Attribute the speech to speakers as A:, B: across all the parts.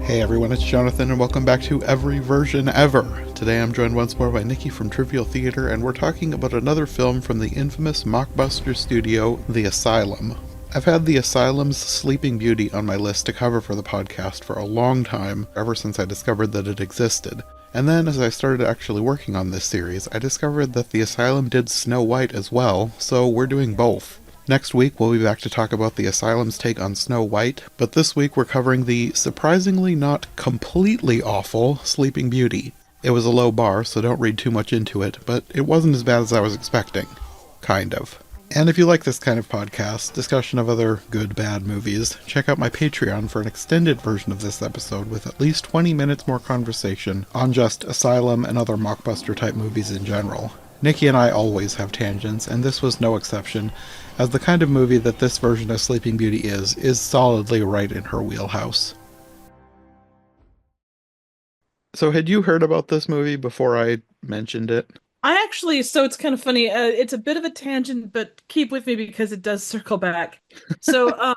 A: Hey everyone, it's Jonathan, and welcome back to Every Version Ever. Today I'm joined once more by Nicki from Trivial Theater, and we're talking about another film from the infamous Mockbuster studio, The Asylum. I've had The Asylum's Sleeping Beauty on my list to cover for the podcast for a long time, ever since I discovered that it existed. And then, as I started actually working on this series, I discovered that The Asylum did Snow White as well, so we're doing both. Next week, we'll be back to talk about the Asylum's take on Snow White, but this week we're covering the surprisingly not completely awful Sleeping Beauty. It was a low bar, so don't read too much into it, but it wasn't as bad as I was expecting. Kind of. And if you like this kind of podcast, discussion of other good, bad movies, check out my Patreon for an extended version of this episode with at least 20 minutes more conversation on just Asylum and other Mockbuster type movies in general. Nicki and I always have tangents, and this was no exception, as the kind of movie that this version of Sleeping Beauty is solidly right in her wheelhouse. So had you heard about this movie before I mentioned it?
B: So it's kind of funny. It's a bit of a tangent, but keep with me because it does circle back. So,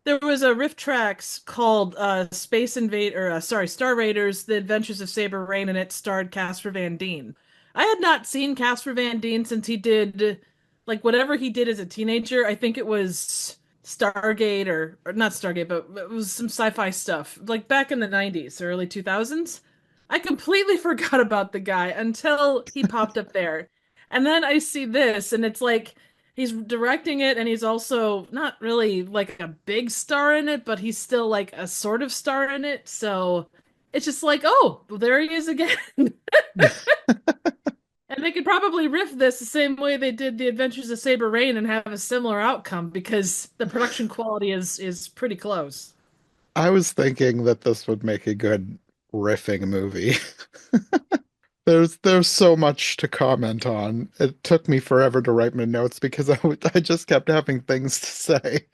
B: there was a riff tracks called Space Invade or sorry, Star Raiders: The Adventures of Saber Rain, and it starred Casper Van Dien. I had not seen Casper Van Dien since he did like whatever he did as a teenager. I think it was Stargate or not Stargate, but it was some sci-fi stuff like back in the 90s, early 2000s. I completely forgot about the guy until he popped up there. And then I see this, and it's like he's directing it, and he's also not really like a big star in it, but he's still like a sort of star in it. So it's just like, oh, well, there he is again. And they could probably riff this the same way they did The Adventures of Saber Rain and have a similar outcome because the production quality is pretty close.
A: I was thinking that this would make a good riffing movie. There's so much to comment on. It took me forever to write my notes because I just kept having things to say.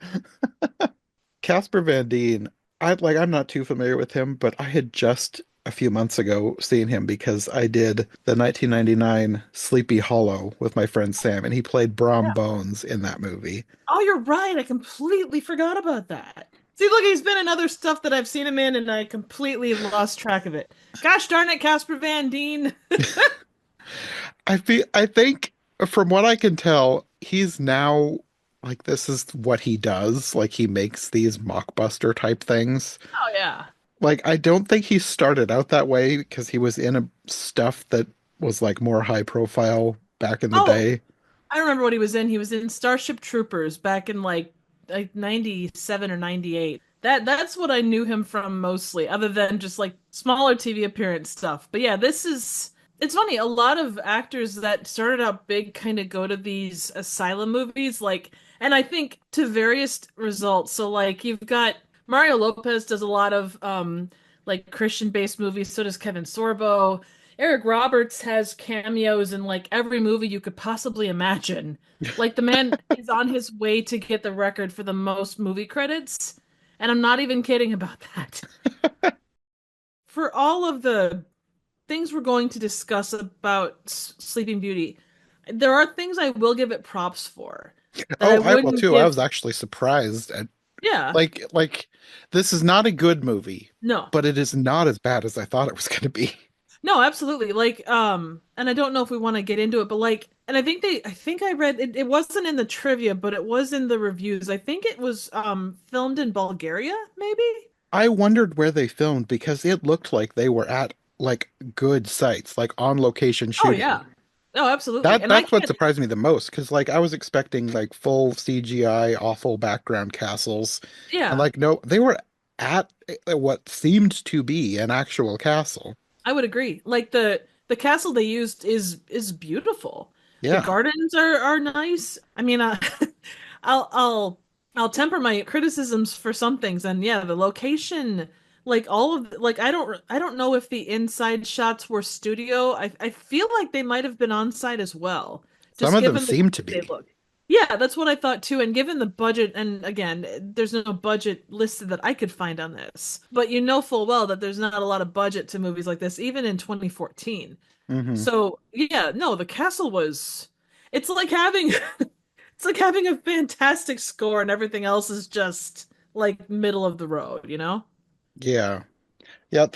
A: Casper Van Dien, I'm not too familiar with him, but I had just a few months ago seen him because I did the 1999 Sleepy Hollow with my friend Sam, and he played Brom Bones in that movie.
B: Oh, you're right. I completely forgot about that. See, look, he's been in other stuff that I've seen him in, and I completely lost track of it. Gosh darn it, Casper Van Dien.
A: I think from what I can tell, he's now like this is what he does. Like he makes these mockbuster type things.
B: Oh yeah.
A: Like I don't think he started out that way because he was in a stuff that was like more high profile back in the
B: Oh,
A: day.
B: I remember what he was in. He was in Starship Troopers back in like 97 or 98. That's what I knew him from mostly, other than just like smaller TV appearance stuff. But yeah, this is it's funny. A lot of actors that started out big kind of go to these asylum movies, like, and I think to various results. So like you've got Mario Lopez does a lot of like Christian-based movies, so does Kevin Sorbo. Eric Roberts has cameos in like every movie you could possibly imagine. Like the man is on his way to get the record for the most movie credits, and I'm not even kidding about that. For all of the things we're going to discuss about Sleeping Beauty, there are things I will give it props for that I
A: Oh, I will
B: wouldn't
A: too. I was
B: give.
A: actually surprised at
B: Yeah,
A: like this is not a good movie,
B: no.
A: but it is not as bad as I thought it was going to be.
B: No, absolutely. Like, and I don't know if we want to get into it, but like, and I think I read it wasn't in the trivia, but it was in the reviews. I think it was filmed in Bulgaria, maybe?
A: I wondered where they filmed because it looked like they were at like good sites, like on location
B: Oh
A: shooting.
B: yeah. No, absolutely.
A: That
B: And I
A: that's what
B: can't,
A: surprised me the most because like I was expecting like full CGI awful background castles and
B: yeah,
A: like no, they were at what seemed to be an actual castle.
B: I would agree. Like the castle they used is beautiful. The
A: Yeah.
B: gardens are nice. I mean, I'll I'll I'll temper my criticisms for some things, and yeah, the location, like all of like I don't know if the inside shots were studio. I feel like they might have been on site as well,
A: Some
B: just
A: of them
B: given the
A: seem
B: way
A: to
B: they
A: be.
B: look. Yeah, that's what I thought too. And given the budget, and again, there's no budget listed that I could find on this, but you know full well that there's not a lot of budget to movies like this, even in 2014.
A: Hmm.
B: So yeah, no, the castle was. It's like having it's like having a fantastic score and everything else is just like middle of the road, you know?
A: Yeah. Yeah,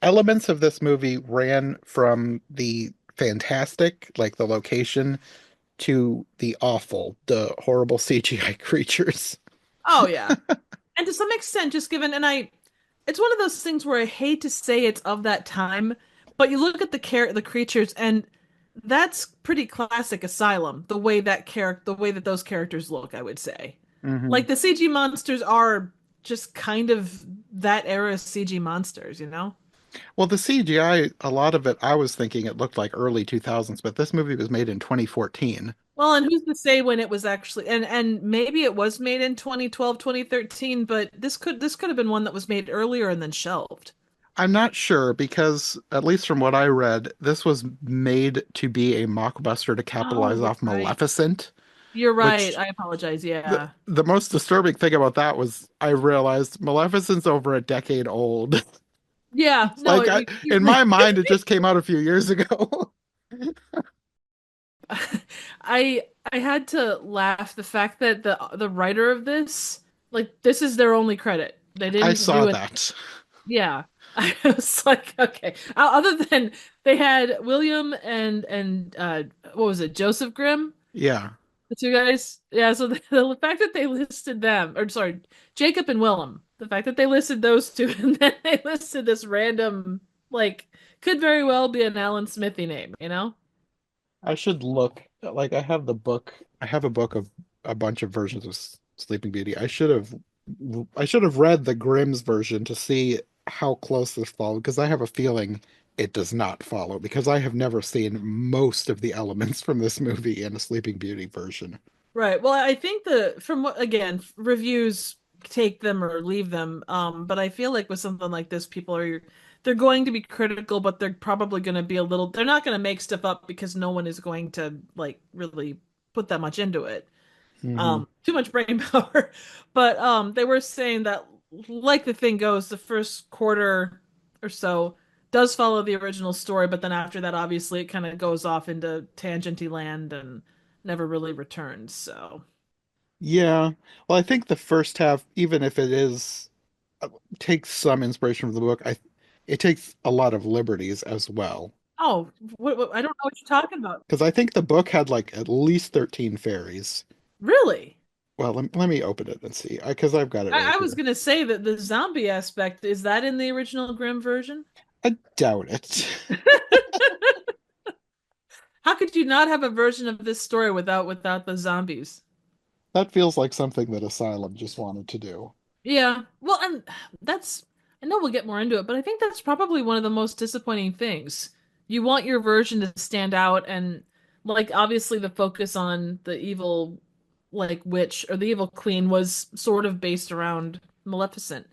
A: elements of this movie ran from the fantastic, like the location, to the awful, the horrible CGI creatures.
B: Oh yeah. And to some extent, just given, it's one of those things where I hate to say it's of that time, but you look at the creatures, and that's pretty classic Asylum. The way that those characters look, I would say.
A: Hmm.
B: Like the CG monsters are just kind of that era CG monsters, you know?
A: Well, the CGI, a lot of it, I was thinking it looked like early 2000s, but this movie was made in 2014.
B: Well, and who's to say when it was actually, and maybe it was made in 2012, 2013, but this could have been one that was made earlier and then shelved.
A: I'm not sure because, at least from what I read, this was made to be a mockbuster to
B: Oh,
A: capitalize
B: you're
A: off
B: right.
A: Maleficent,
B: You're right.
A: which
B: I apologize.
A: the
B: Yeah.
A: the most disturbing thing about that was I realized Maleficent's over a decade old.
B: Yeah,
A: It's
B: no,
A: like
B: you're
A: in
B: right.
A: my mind, it just came out a few years ago.
B: I had to laugh the fact that the writer of this, like this is their only credit. They
A: I
B: didn't
A: saw
B: do it.
A: that.
B: Yeah. I was like, okay. Other than they had William and what was it, Joseph Grimm?
A: Yeah,
B: The two guys? Yeah, so the fact that they listed them, or sorry, Jacob and Willem, the fact that they listed those two and then they listed this random, like, could very well be an Alan Smithy name, you know?
A: I should look. Like I have the book. I have a book of a bunch of versions of Sleeping Beauty. I should have read the Grimm's version to see how close this followed because I have a feeling it does not follow because I have never seen most of the elements from this movie in a Sleeping Beauty version.
B: Right. Well, I think from what, again, reviews take them or leave them. But I feel like with something like this, they're going to be critical, but they're probably going to be they're not going to make stuff up because no one is going to like really put that much into it.
A: Hmm.
B: Too much brain power. But they were saying that like the thing goes, the first quarter or so does follow the original story, but then after that, obviously, it kind of goes off into tangenty land and never really returns. So,
A: Yeah. Well, I think the first half, even if it is takes some inspiration from the book, it takes a lot of liberties as well.
B: oh, I don't know what you're talking about.
A: Because I think the book had like at least 13 fairies.
B: Really?
A: Well, let me open it and see, because I've got it right
B: I was
A: here.
B: gonna say that the zombie aspect is that in the original Grimm version?
A: I doubt it.
B: How could you not have a version of this story without the zombies?
A: That feels like something that Asylum just wanted to do.
B: Yeah. Well, and that's, I know we'll get more into it, but I think that's probably one of the most disappointing things. You want your version to stand out, and like obviously the focus on the evil like witch or the evil queen was sort of based around Maleficent.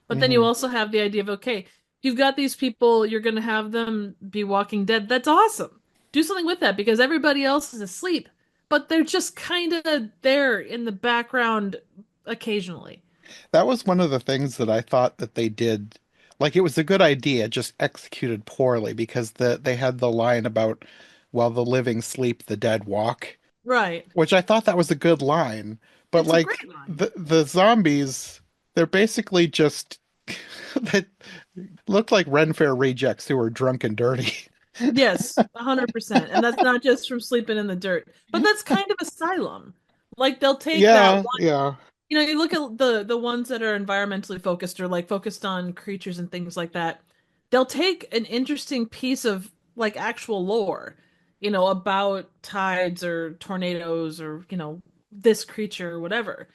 B: But then you
A: Hmm.
B: also have the idea of, okay, you've got these people, you're going to have them be Walking Dead. That's awesome. Do something with that because everybody else is asleep, but they're just kind of there in the background occasionally.
A: That was one of the things that I thought that they did. Like it was a good idea, just executed poorly because they had the line about while the living sleep, the dead walk,
B: Right.
A: which I thought that was a good line. But
B: It's a
A: like
B: great line.
A: the zombies, they're basically just they looked like Ren Fair rejects who are drunk and dirty.
B: Yes, 100%. And that's not just from sleeping in the dirt, but that's kind of Asylum. Like they'll take that,
A: Yeah, yeah.
B: you look at the ones that are environmentally focused or like focused on creatures and things like that. They'll take an interesting piece of like actual lore, about tides or tornadoes or, this creature or whatever.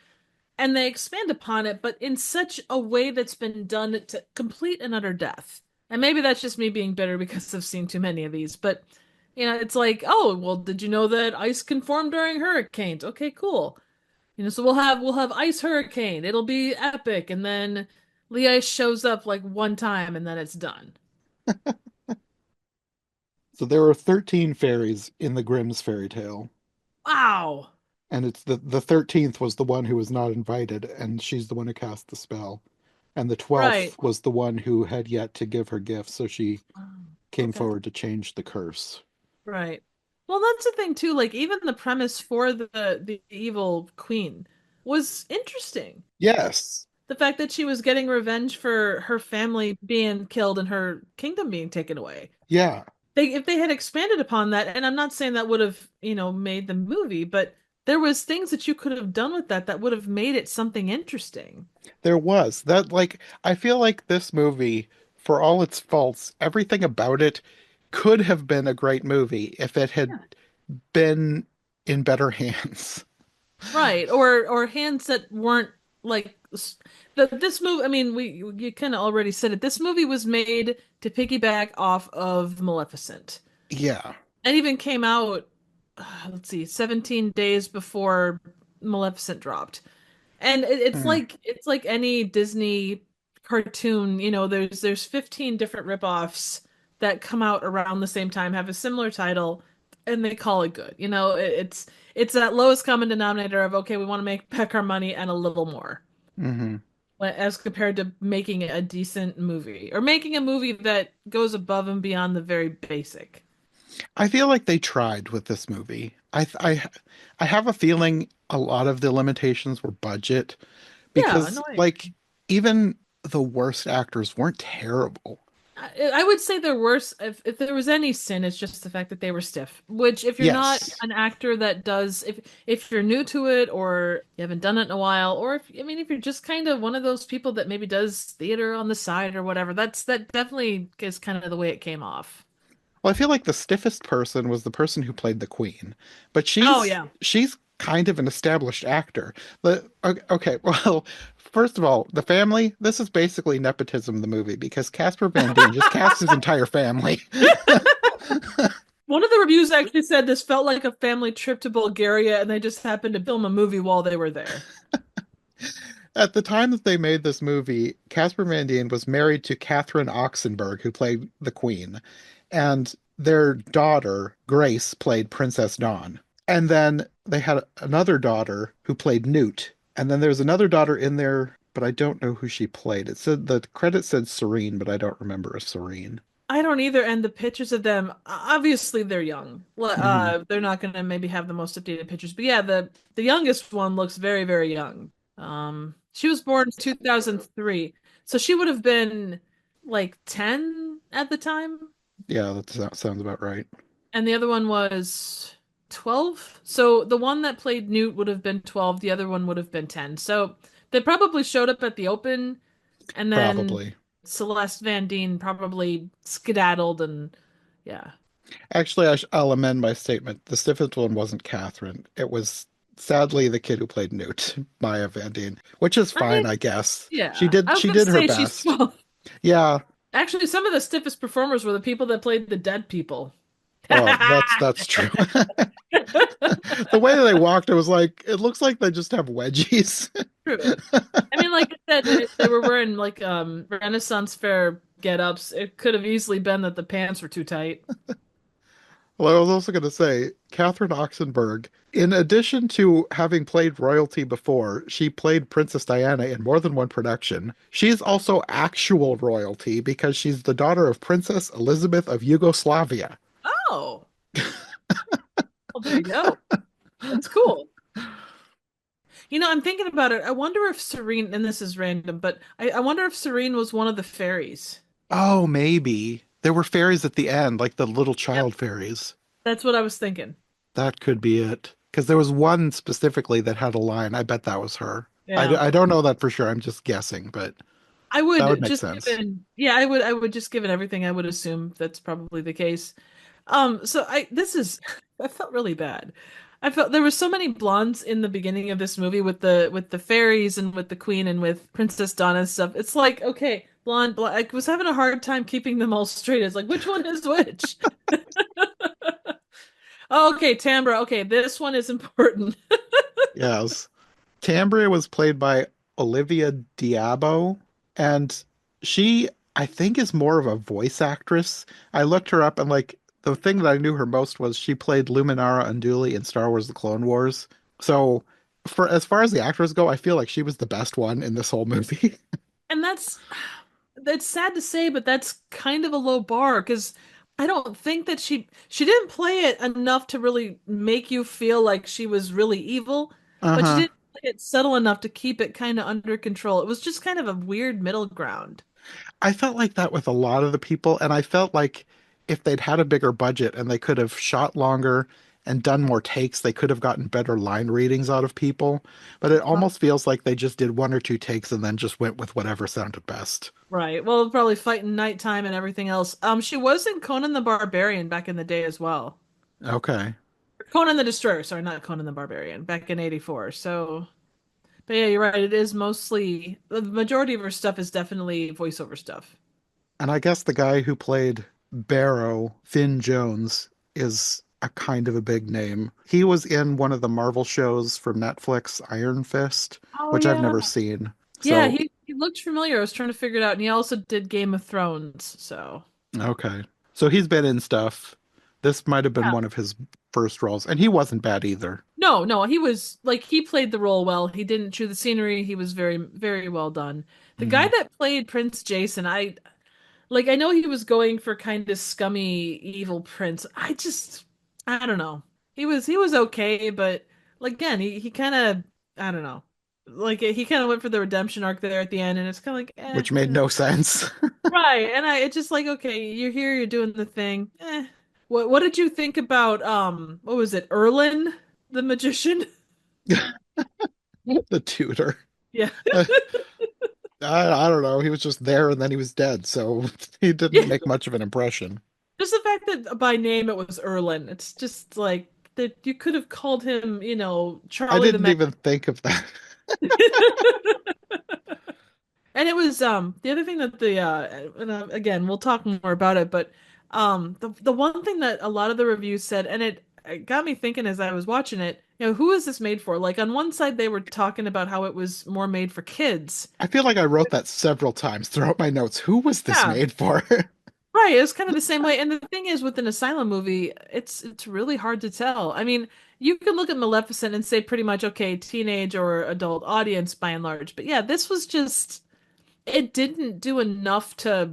B: And they expand upon it, but in such a way that's been done to complete and utter death. And maybe that's just me being bitter because I've seen too many of these, but it's like, oh, well, did you know that ice can form during hurricanes? Okay, cool. So we'll have Ice Hurricane. It'll be epic, and then Lee Ice shows up like one time, and then it's done.
A: So there are 13 fairies in the Grimm's fairy tale,
B: Wow.
A: and it's the 13th was the one who was not invited, and she's the one who cast the spell. And the
B: Right.
A: 12th was the one who had yet to give her gift, so she
B: Oh,
A: came
B: okay.
A: forward to change the curse.
B: Right. Well, that's the thing too. Like even the premise for the evil queen was interesting.
A: Yes.
B: the fact that she was getting revenge for her family being killed and her kingdom being taken away.
A: Yeah,
B: If they had expanded upon that, and I'm not saying that would have, made the movie, but there was things that you could have done with that would have made it something interesting.
A: there was that. Like, I feel like this movie, for all its faults, everything about it could have been a great movie if it had
B: Yeah.
A: been in better hands.
B: Right. Or hands that weren't like this movie. I mean, you kind of already said it. This movie was made to piggyback off of Maleficent.
A: Yeah.
B: It even came out, let's see, 17 days before Maleficent dropped. And
A: Mm,
B: it's like any Disney cartoon, there's 15 different ripoffs that come out around the same time, have a similar title, and they call it good. It's that lowest common denominator of okay, we want to make back our money and a little more,
A: hmm
B: as compared to making a decent movie or making a movie that goes above and beyond the very basic.
A: I feel like they tried with this movie. I have a feeling a lot of the limitations were budget
B: Yeah,
A: because,
B: no, I
A: like, even the worst actors weren't terrible.
B: I would say they're worse if there was any sin, it's just the fact that they were stiff. Which, if you're not
A: Yes.
B: an actor that does, if you're new to it or you haven't done it in a while, or if you're just kind of one of those people that maybe does theater on the side or whatever, that definitely is kind of the way it came off.
A: Well, I feel like the stiffest person was the person who played the queen, but
B: Oh
A: she's
B: yeah.
A: she's kind of an established actor. Okay, well, first of all, the family, this is basically nepotism, the movie, because Casper Van Dien just cast his entire family.
B: One of the reviews actually said this felt like a family trip to Bulgaria, and they just happened to film a movie while they were there.
A: At the time that they made this movie, Casper Van Dien was married to Catherine Oxenberg, who played the Queen, and their daughter, Grace, played Princess Dawn. And then they had another daughter who played Newt. And then there's another daughter in there, but I don't know who she played. It said the credit said Serene, but I don't remember a Serene.
B: I don't either, and the pictures of them, obviously they're young.
A: Hmm
B: They're not gonna maybe have the most updated pictures, but yeah, the youngest one looks very, very young. She was born in 2003, so she would have been like 10 at the time,
A: Yeah, that sounds about right.
B: and the other one was 12. So the one that played Newt would have been 12, the other one would have been 10. So they probably showed up at the open, and then
A: Probably.
B: Celeste Van Dien probably skedaddled and yeah.
A: Actually, I'll amend my statement. The stiffest one wasn't Catherine. It was sadly the kid who played Newt, Maya Van Dien, which is
B: I mean,
A: fine, I guess. She
B: yeah.
A: did
B: I was
A: she
B: gonna
A: did her
B: say she's
A: best.
B: 12.
A: Yeah.
B: Actually, some of the stiffest performers were the people that played the dead people.
A: Well, that's true. The way they walked, it was like it looks like they just have wedgies.
B: True. I mean, like I said, if they were wearing like Renaissance fair get-ups, it could have easily been that the pants were too tight.
A: Well, I was also going to say, Catherine Oxenberg, in addition to having played royalty before, she played Princess Diana in more than one production. She's also actual royalty because she's the daughter of Princess Elizabeth of Yugoslavia.
B: Oh, well, there you go. That's cool. I'm thinking about it. I wonder if Serene, and this is random, but I wonder if Serene was one of the fairies.
A: Oh, maybe. There were fairies at the end, like the little
B: Yep.
A: child fairies.
B: That's what I was thinking.
A: That could be it. Because there was one specifically that had a line. I bet that was her.
B: Yeah.
A: I don't know that for sure. I'm just guessing, but
B: I
A: that would
B: would
A: make
B: just
A: sense.
B: yeah, I would just given everything, I would assume that's probably the case. So this is I felt really bad. I felt there were so many blondes in the beginning of this movie with the fairies and with the queen and with Princess Donna and stuff. It's like, okay, blonde. I was having a hard time keeping them all straight. It's like, which one is which? Oh, okay, Tambra. Okay, this one is important.
A: Yes. Tambria was played by Olivia Diabo, and she, I think, is more of a voice actress. I looked her up, and like the thing that I knew her most was she played Luminara Unduli in Star Wars: The Clone Wars. So, for as far as the actors go, I feel like she was the best one in this whole movie.
B: And that's sad to say, but that's kind of a low bar because I don't think that she didn't play it enough to really make you feel like she was really evil, but she
A: Uh-huh.
B: didn't like it's subtle enough to keep it kind of under control. It was just kind of a weird middle ground.
A: I felt like that with a lot of the people, and I felt like if they'd had a bigger budget and they could have shot longer and done more takes, they could have gotten better line readings out of people. But it almost feels like they just did one or two takes and then just went with whatever sounded best.
B: Right. Well, probably fighting nighttime and everything else. She was in Conan the Barbarian back in the day as well.
A: Okay.
B: Conan the Destroyer, sorry, not Conan the Barbarian, back in '84. So, but yeah, you're right. It is mostly the majority of her stuff is definitely voiceover stuff.
A: And I guess the guy who played Barrow, Finn Jones, is a kind of a big name. He was in one of the Marvel shows from Netflix, Iron Fist,
B: Oh
A: which I've
B: yeah.
A: never seen.
B: Yeah,
A: So,
B: he looked familiar. I was trying to figure it out, and he also did Game of Thrones. So
A: okay. So he's been in stuff. This might have been
B: yeah.
A: one of his first roles, and he wasn't bad either.
B: No, no, he was like he played the role well. He didn't chew the scenery. He was very, very well done. The guy
A: Mhm.
B: that played Prince Jason, I know he was going for kind of scummy evil prince. I don't know. He was okay, but like again, he kind of I don't know. Like he kind of went for the redemption arc there at the end, and it's kind of like
A: Which made no sense.
B: right. And I it's just like okay, you're here, you're doing the thing. What did you think about what was it, Erlin, the magician?
A: The tutor.
B: Yeah.
A: I, I don't know. He was just there and then he was dead, so he didn't
B: Yeah.
A: make much of an impression.
B: Just the fact that by name it was Erlin. It's just like that you could have called him,
A: I
B: Charlie the
A: didn't
B: Man.
A: even think of that.
B: And it was the other thing that again, we'll talk more about it, but the one thing that a lot of the reviews said, and it got me thinking as I was watching it, who is this made for? Like on one side they were talking about how it was more made for kids.
A: I feel like I wrote that several times throughout my notes. Who was this
B: Yeah.
A: made for?
B: Right, it was kind of the same way. And the thing is, with an Asylum movie, it's really hard to tell. I mean, you can look at Maleficent and say pretty much, okay, teenage or adult audience by and large. But yeah, this was just it didn't do enough to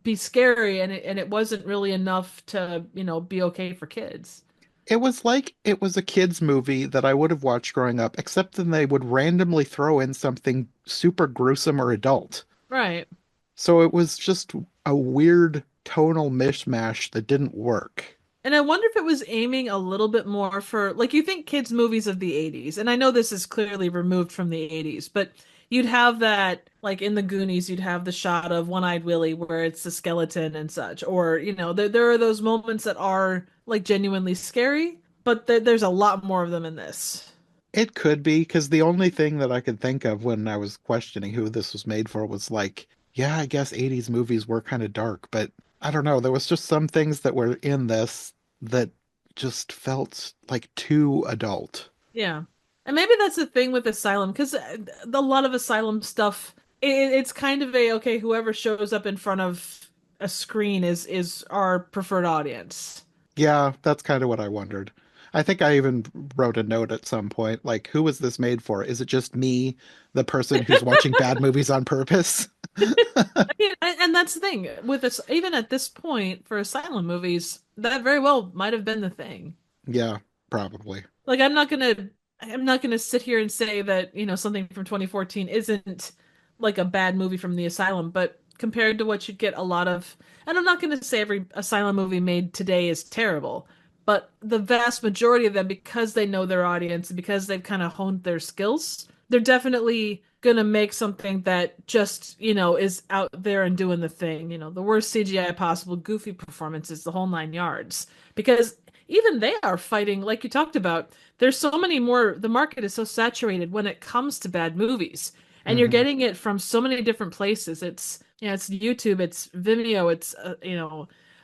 B: be scary, and it wasn't really enough to, be okay for kids.
A: It was like it was a kid's movie that I would have watched growing up, except then they would randomly throw in something super gruesome or adult.
B: Right.
A: So it was just a weird tonal mishmash that didn't work.
B: And I wonder if it was aiming a little bit more for, like, you think kids' movies of the 80s, and I know this is clearly removed from the 80s, but you'd have that, like in the Goonies, you'd have the shot of One-Eyed Willie where it's the skeleton and such. Or, there are those moments that are, like, genuinely scary, but there's a lot more of them in this.
A: It could be, because the only thing that I could think of when I was questioning who this was made for was like, yeah, I guess 80s movies were kind of dark, but I don't know. There was just some things that were in this that just felt like too adult.
B: Yeah. And maybe that's the thing with Asylum, because a lot of Asylum stuff, it's kind of okay, whoever shows up in front of a screen is our preferred audience.
A: Yeah, that's kind of what I wondered. I think I even wrote a note at some point, like, who was this made for? Is it just me, the person who's watching bad movies on purpose?
B: I mean, and that's the thing with this, even at this point for Asylum movies, that very well might have been the thing.
A: Yeah, probably.
B: Like I'm not gonna sit here and say that, something from 2014 isn't like a bad movie from the Asylum, but compared to what you'd get a lot of, and I'm not gonna say every Asylum movie made today is terrible, but the vast majority of them, because they know their audience and because they've kind of honed their skills, they're definitely gonna make something that just, is out there and doing the thing, the worst CGI possible, goofy performances, the whole nine yards. Because even they are fighting, like you talked about, there's so many more, the market is so saturated when it comes to bad movies. And you're
A: Hmm.
B: getting it from so many different places. It's YouTube, it's Vimeo, it's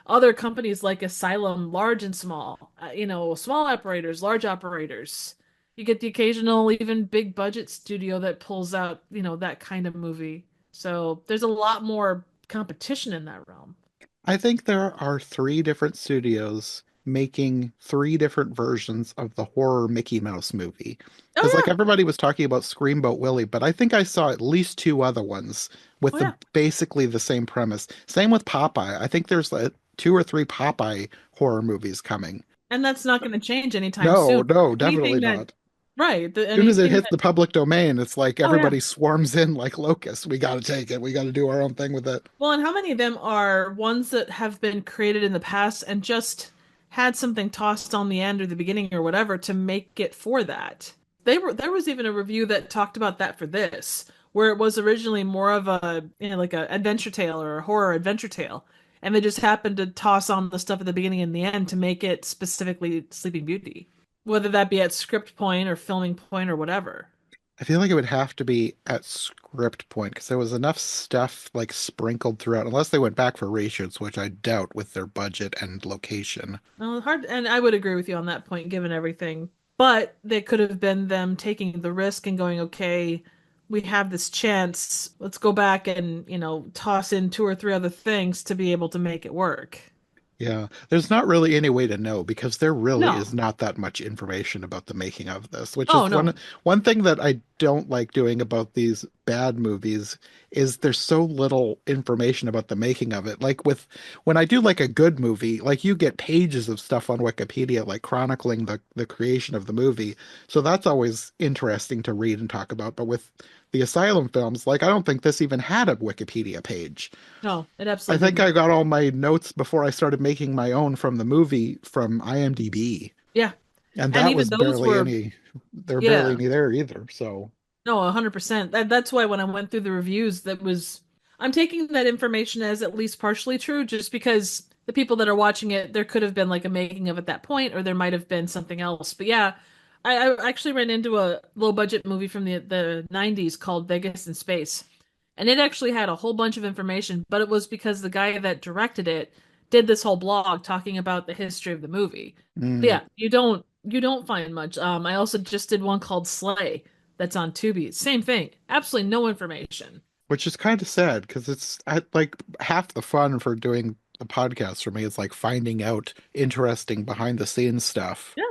B: other companies like Asylum, large and small. Small operators, large operators. You get the occasional even big budget studio that pulls out, that kind of movie. So there's a lot more competition in that realm.
A: I think there are three different studios making three different versions of the horror Mickey Mouse movie. Because,
B: Oh
A: like, everybody was talking about Screamboat Willie, but I think I saw at least two other ones with
B: yeah.
A: the basically the same premise. Same with Popeye. I think there's like two or three Popeye horror movies coming.
B: And that's not going to change anytime
A: No,
B: soon.
A: no,
B: Anything
A: definitely
B: that
A: not.
B: Right.
A: As soon as it
B: Anything
A: hits
B: that,
A: the public domain, it's like
B: oh yeah.
A: everybody swarms in like locusts. We got to take it. We got to do our own thing with it.
B: Well, and how many of them are ones that have been created in the past and just had something tossed on the end or the beginning or whatever to make it for that? There was even a review that talked about that for this, where it was originally more of a, like a adventure tale or a horror adventure tale, and they just happened to toss on the stuff at the beginning and the end to make it specifically Sleeping Beauty, whether that be at script point or filming point or whatever.
A: I feel like it would have to be at script point because there was enough stuff like sprinkled throughout, unless they went back for reshoots, which I doubt with their budget and location.
B: Well, hard, and I would agree with you on that point, given everything. But they could have been them taking the risk and going, okay, we have this chance. Let's go back and, toss in two or three other things to be able to make it work.
A: Yeah, there's not really any way to know because there really is
B: No.
A: not that much information about the making of this, which
B: Oh,
A: is
B: no.
A: one thing that I don't like doing about these bad movies is there's so little information about the making of it. Like with when I do like a good movie, like you get pages of stuff on Wikipedia like chronicling the creation of the movie. So that's always interesting to read and talk about. But with the Asylum films, like I don't think this even had a Wikipedia page.
B: No, it
A: I
B: absolutely
A: think
B: didn't.
A: I got all my notes before I started making my own from the movie from IMDb.
B: Yeah.
A: And
B: And
A: that
B: even
A: was
B: those
A: barely
B: were,
A: any, there were barely
B: yeah.
A: any there either. So,
B: No, 100%. That's why when I went through the reviews, I'm taking that information as at least partially true, just because the people that are watching it, there could have been like a making of at that point, or there might have been something else. But yeah, I actually ran into a low budget movie from the 90s called Vegas in Space. And it actually had a whole bunch of information, but it was because the guy that directed it did this whole blog talking about the history of the movie. But
A: mm,
B: yeah, you don't find much. I also just did one called Slay that's on Tubi. Same thing. Absolutely no information.
A: which is kind of sad because like half the fun for doing the podcast for me is like finding out interesting behind the scenes stuff.
B: Yeah.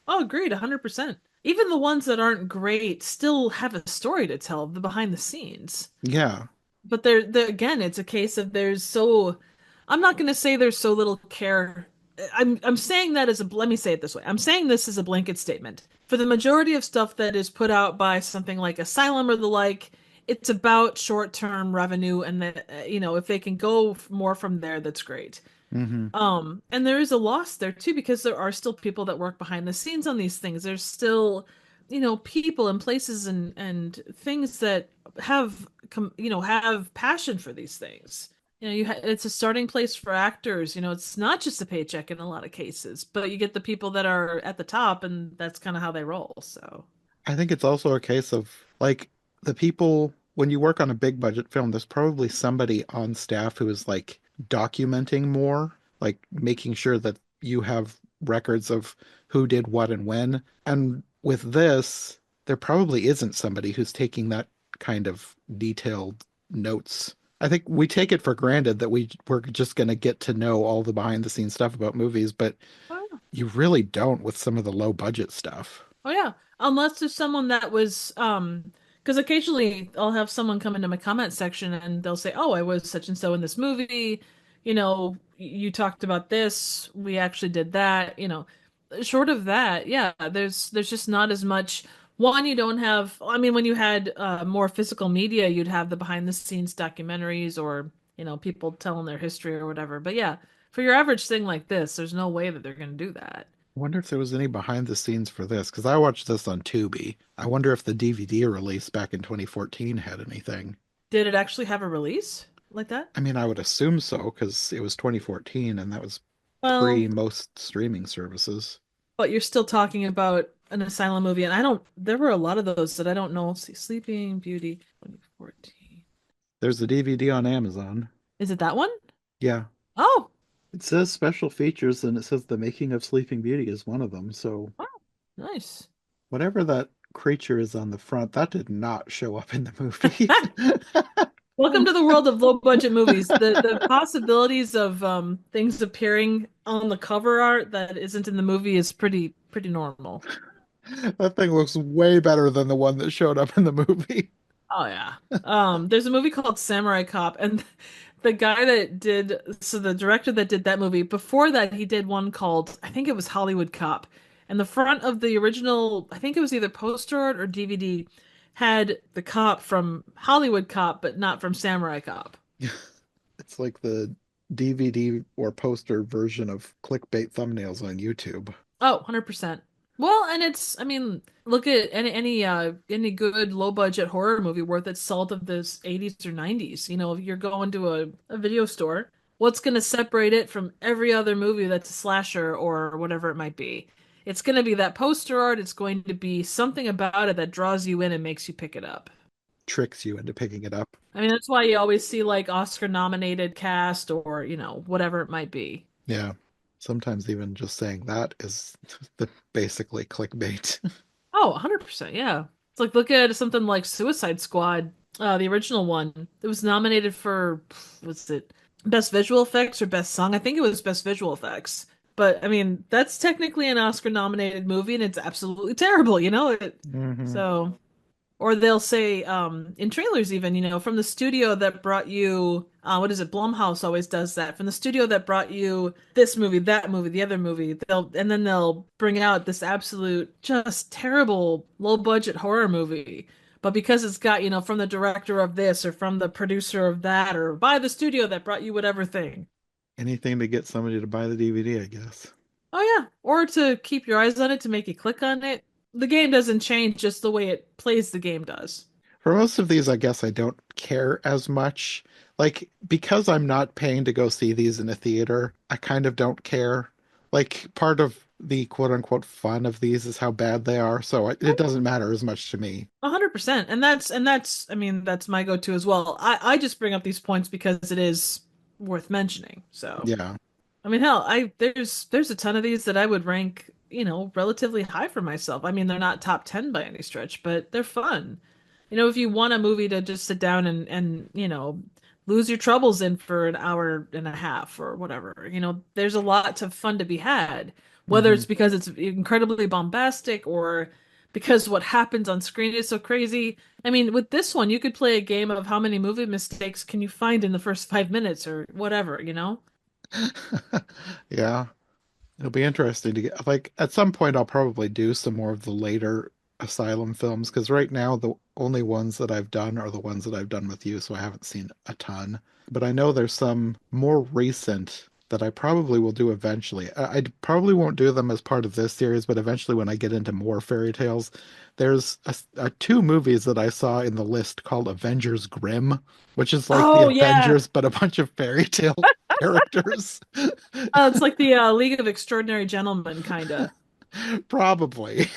B: Oh, agreed, 100%. Even the ones that aren't great still have a story to tell, the behind the scenes.
A: Yeah.
B: But again, it's a case of I'm not going to say there's so little care. I'm saying that let me say it this way. I'm saying this as a blanket statement. For the majority of stuff that is put out by something like Asylum or the like, it's about short-term revenue and that, if they can go more from there, that's great.
A: Hmm.
B: And there is a loss there too, because there are still people that work behind the scenes on these things. There's still, people and places and things that have passion for these things. It's a starting place for actors. It's not just a paycheck in a lot of cases, but you get the people that are at the top, and that's kind of how they roll. So,
A: I think it's also a case of like the people, when you work on a big budget film, there's probably somebody on staff who is like documenting more, like making sure that you have records of who did what and when. And with this, there probably isn't somebody who's taking that kind of detailed notes. I think we take it for granted that we're just going to get to know all the behind the scenes stuff about movies, but
B: oh,
A: you really don't with some of the low budget stuff.
B: oh yeah, unless there's someone that was because occasionally I'll have someone come into my comment section and they'll say, "Oh, I was such and so in this movie. You talked about this. We actually did that." Short of that, yeah, there's just not as much. One, you don't have. I mean, when you had more physical media, you'd have the behind the scenes documentaries or people telling their history or whatever. But yeah, for your average thing like this, there's no way that they're going to do that.
A: I wonder if there was any behind the scenes for this, because I watched this on Tubi. I wonder if the DVD release back in 2014 had anything.
B: Did it actually have a release like that?
A: I mean, I would assume so, because it was 2014 and that was
B: Well,
A: pre most streaming services.
B: but you're still talking about an Asylum movie, and there were a lot of those that I don't know. See, Sleeping Beauty 2014.
A: There's a DVD on Amazon.
B: Is it that one?
A: Yeah.
B: Oh,
A: It says special features and it says the making of Sleeping Beauty is one of them. So
B: wow, nice.
A: whatever that creature is on the front, that did not show up in the movie.
B: Welcome to the world of low budget movies. The possibilities of things appearing on the cover art that isn't in the movie is pretty normal.
A: That thing looks way better than the one that showed up in the movie.
B: Oh yeah. There's a movie called Samurai Cop, and the director that did that movie, before that he did one called, I think it was Hollywood Cop. And the front of the original, I think it was either poster art or DVD, had the cop from Hollywood Cop, but not from Samurai Cop.
A: It's like the DVD or poster version of clickbait thumbnails on YouTube.
B: Oh, 100%. Well, and I mean, look at any good low budget horror movie worth its salt of this 80s or 90s. You know, if you're going to a video store, what's going to separate it from every other movie that's a slasher or whatever it might be? It's going to be that poster art. It's going to be something about it that draws you in and makes you pick it up.
A: Tricks you into picking it up.
B: I mean, that's why you always see like Oscar nominated cast or, whatever it might be.
A: Yeah. Sometimes even just saying that is the basically clickbait.
B: Oh, 100%, yeah. It's like look at something like Suicide Squad, the original one. It was nominated for what's it? Best visual effects or best song? I think it was best visual effects. But I mean, that's technically an Oscar nominated movie and it's absolutely terrible,
A: Hmm.
B: So or they'll say, in trailers even, from the studio that brought you, what is it? Blumhouse always does that. From the studio that brought you this movie, that movie, the other movie, they'll bring out this absolute, just terrible, low budget horror movie. But because it's got, from the director of this or from the producer of that or by the studio that brought you whatever thing.
A: Anything to get somebody to buy the DVD, I guess.
B: Oh yeah. Or to keep your eyes on it to make you click on it. The game doesn't change, just the way it plays the game does.
A: For most of these, I guess I don't care as much. Like, because I'm not paying to go see these in a theater, I kind of don't care. Like, part of the quote unquote fun of these is how bad they are, so it doesn't matter as much to me.
B: 100%. And I mean, that's my go-to as well. I just bring up these points because it is worth mentioning. So,
A: Yeah.
B: I mean, hell, there's a ton of these that I would rank, relatively high for myself. I mean, they're not top 10 by any stretch, but they're fun. If you want a movie to just sit down and, lose your troubles in for an hour and a half or whatever, there's a lot of fun to be had, whether
A: Hmm.
B: it's because it's incredibly bombastic or because what happens on screen is so crazy. I mean, with this one, you could play a game of how many movie mistakes can you find in the first 5 minutes or whatever.
A: Yeah. It'll be interesting to get, like, at some point, I'll probably do some more of the later Asylum films because right now, the only ones that I've done are the ones that I've done with you, so I haven't seen a ton. But I know there's some more recent that I probably will do eventually. I probably won't do them as part of this series, but eventually, when I get into more fairy tales, there's two movies that I saw in the list called Avengers Grimm, which is like the
B: Oh yeah.
A: Avengers, but a bunch of fairy tale characters.
B: It's like the League of Extraordinary Gentlemen, kinda.
A: Probably.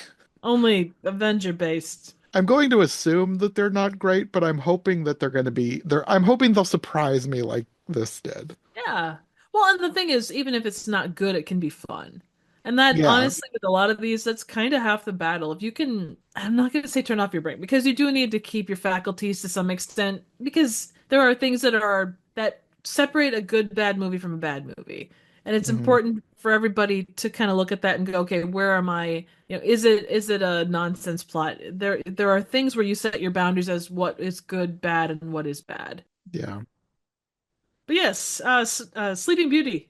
B: Only Avenger based.
A: I'm going to assume that they're not great, but I'm hoping that they're going to be there. I'm hoping they'll surprise me like this did.
B: Yeah. Well, and the thing is, even if it's not good, it can be fun. And that,
A: Yeah.
B: honestly, with a lot of these, that's kind of half the battle. If you can, I'm not going to say turn off your brain because you do need to keep your faculties to some extent because there are things that separate a good bad movie from a bad movie. And it's
A: Hmm.
B: important for everybody to kind of look at that and go, okay, where am I? Is it a nonsense plot? There are things where you set your boundaries as what is good, bad, and what is bad.
A: Yeah.
B: But yes, Sleeping Beauty.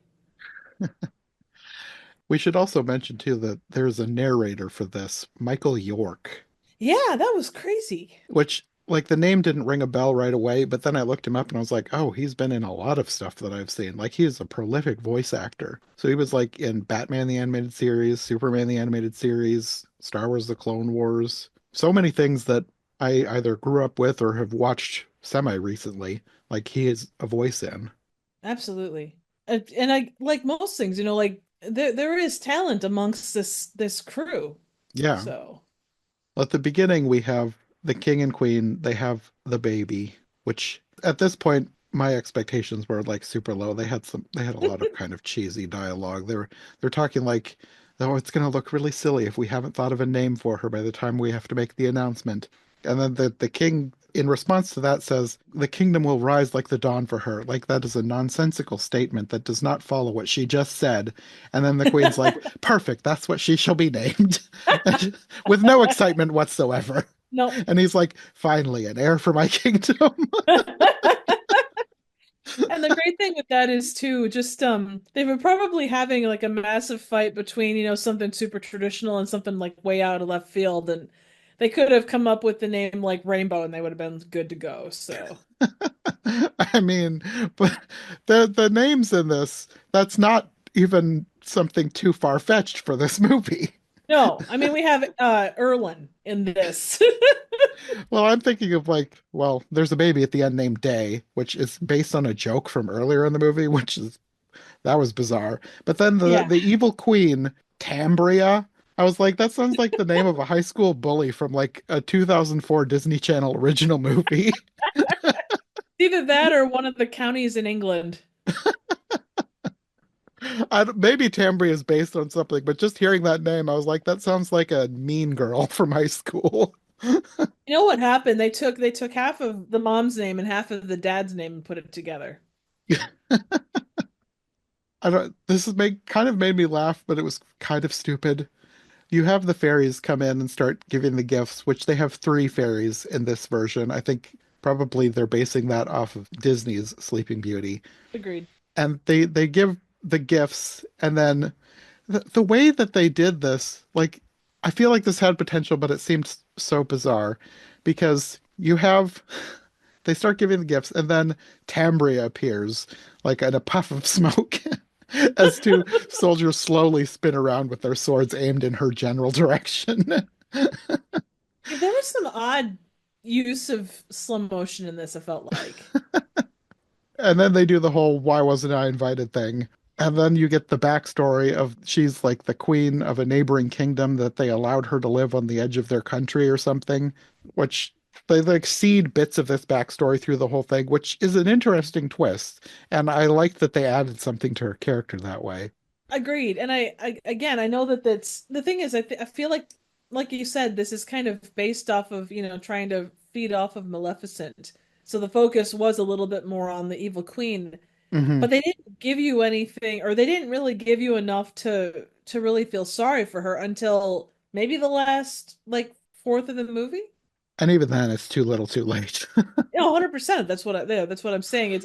A: We should also mention too that there's a narrator for this, Michael York,
B: Yeah, that was crazy.
A: which like the name didn't ring a bell right away, but then I looked him up and I was like, oh, he's been in a lot of stuff that I've seen. Like he's a prolific voice actor. So he was like in Batman the animated series, Superman the animated series, Star Wars the Clone Wars. So many things that I either grew up with or have watched semi recently. Like he is a voice in.
B: Absolutely. And I like most things, like there is talent amongst this crew.
A: Yeah.
B: So,
A: At the beginning, we have the king and queen. They have the baby, which at this point, my expectations were like super low. They had a lot of kind of cheesy dialogue. They're talking like, oh, it's going to look really silly if we haven't thought of a name for her by the time we have to make the announcement. And then the king, in response to that, says, the kingdom will rise like the dawn for her. Like that is a nonsensical statement that does not follow what she just said. And then the queen's like, perfect, that's what she shall be named. With no excitement whatsoever.
B: no.
A: And he's like, finally, an heir for my kingdom.
B: And the great thing with that is too. Just they were probably having like a massive fight between, something super traditional and something like way out of left field, and they could have come up with the name like Rainbow and they would have been good to go. So
A: I mean, but the names in this, that's not even something too far-fetched for this movie.
B: no, I mean we have Erlin in this.
A: Well, I'm thinking of like, well, there's a baby at the end named Day, which is based on a joke from earlier in the movie, which is that was bizarre. But then the
B: Yeah.
A: the evil queen, Tambria, I was like, that sounds like the name of a high school bully from like a 2004 Disney Channel original movie.
B: Either that or one of the counties in England.
A: Maybe Tambria is based on something, but just hearing that name, I was like, that sounds like a mean girl from high school.
B: You know what happened? They took half of the mom's name and half of the dad's name and put it together.
A: I don't. This has made kind of made me laugh, but it was kind of stupid. You have the fairies come in and start giving the gifts, which they have three fairies in this version. I think probably they're basing that off of Disney's Sleeping Beauty.
B: Agreed.
A: And they give the gifts, and then the way that they did this, like I feel like this had potential, but it seemed so bizarre because you have they start giving the gifts, and then Tambria appears like in a puff of smoke. As two soldiers slowly spin around with their swords aimed in her general direction.
B: Yeah, there was some odd use of slow motion in this, I felt like.
A: And then they do the whole "why wasn't I invited" thing. And then you get the backstory of she's like the queen of a neighboring kingdom that they allowed her to live on the edge of their country or something, which they like seed bits of this backstory through the whole thing, which is an interesting twist. And I like that they added something to her character that way.
B: Agreed. And I again, I know that that's the thing is I feel like you said, this is kind of based off of, trying to feed off of Maleficent. So the focus was a little bit more on the evil queen,
A: Hmm.
B: but they didn't give you anything, or they didn't really give you enough to really feel sorry for her until maybe the last like fourth of the movie.
A: And even then, it's too little too late.
B: Yeah, 100%. Yeah, that's what I'm saying.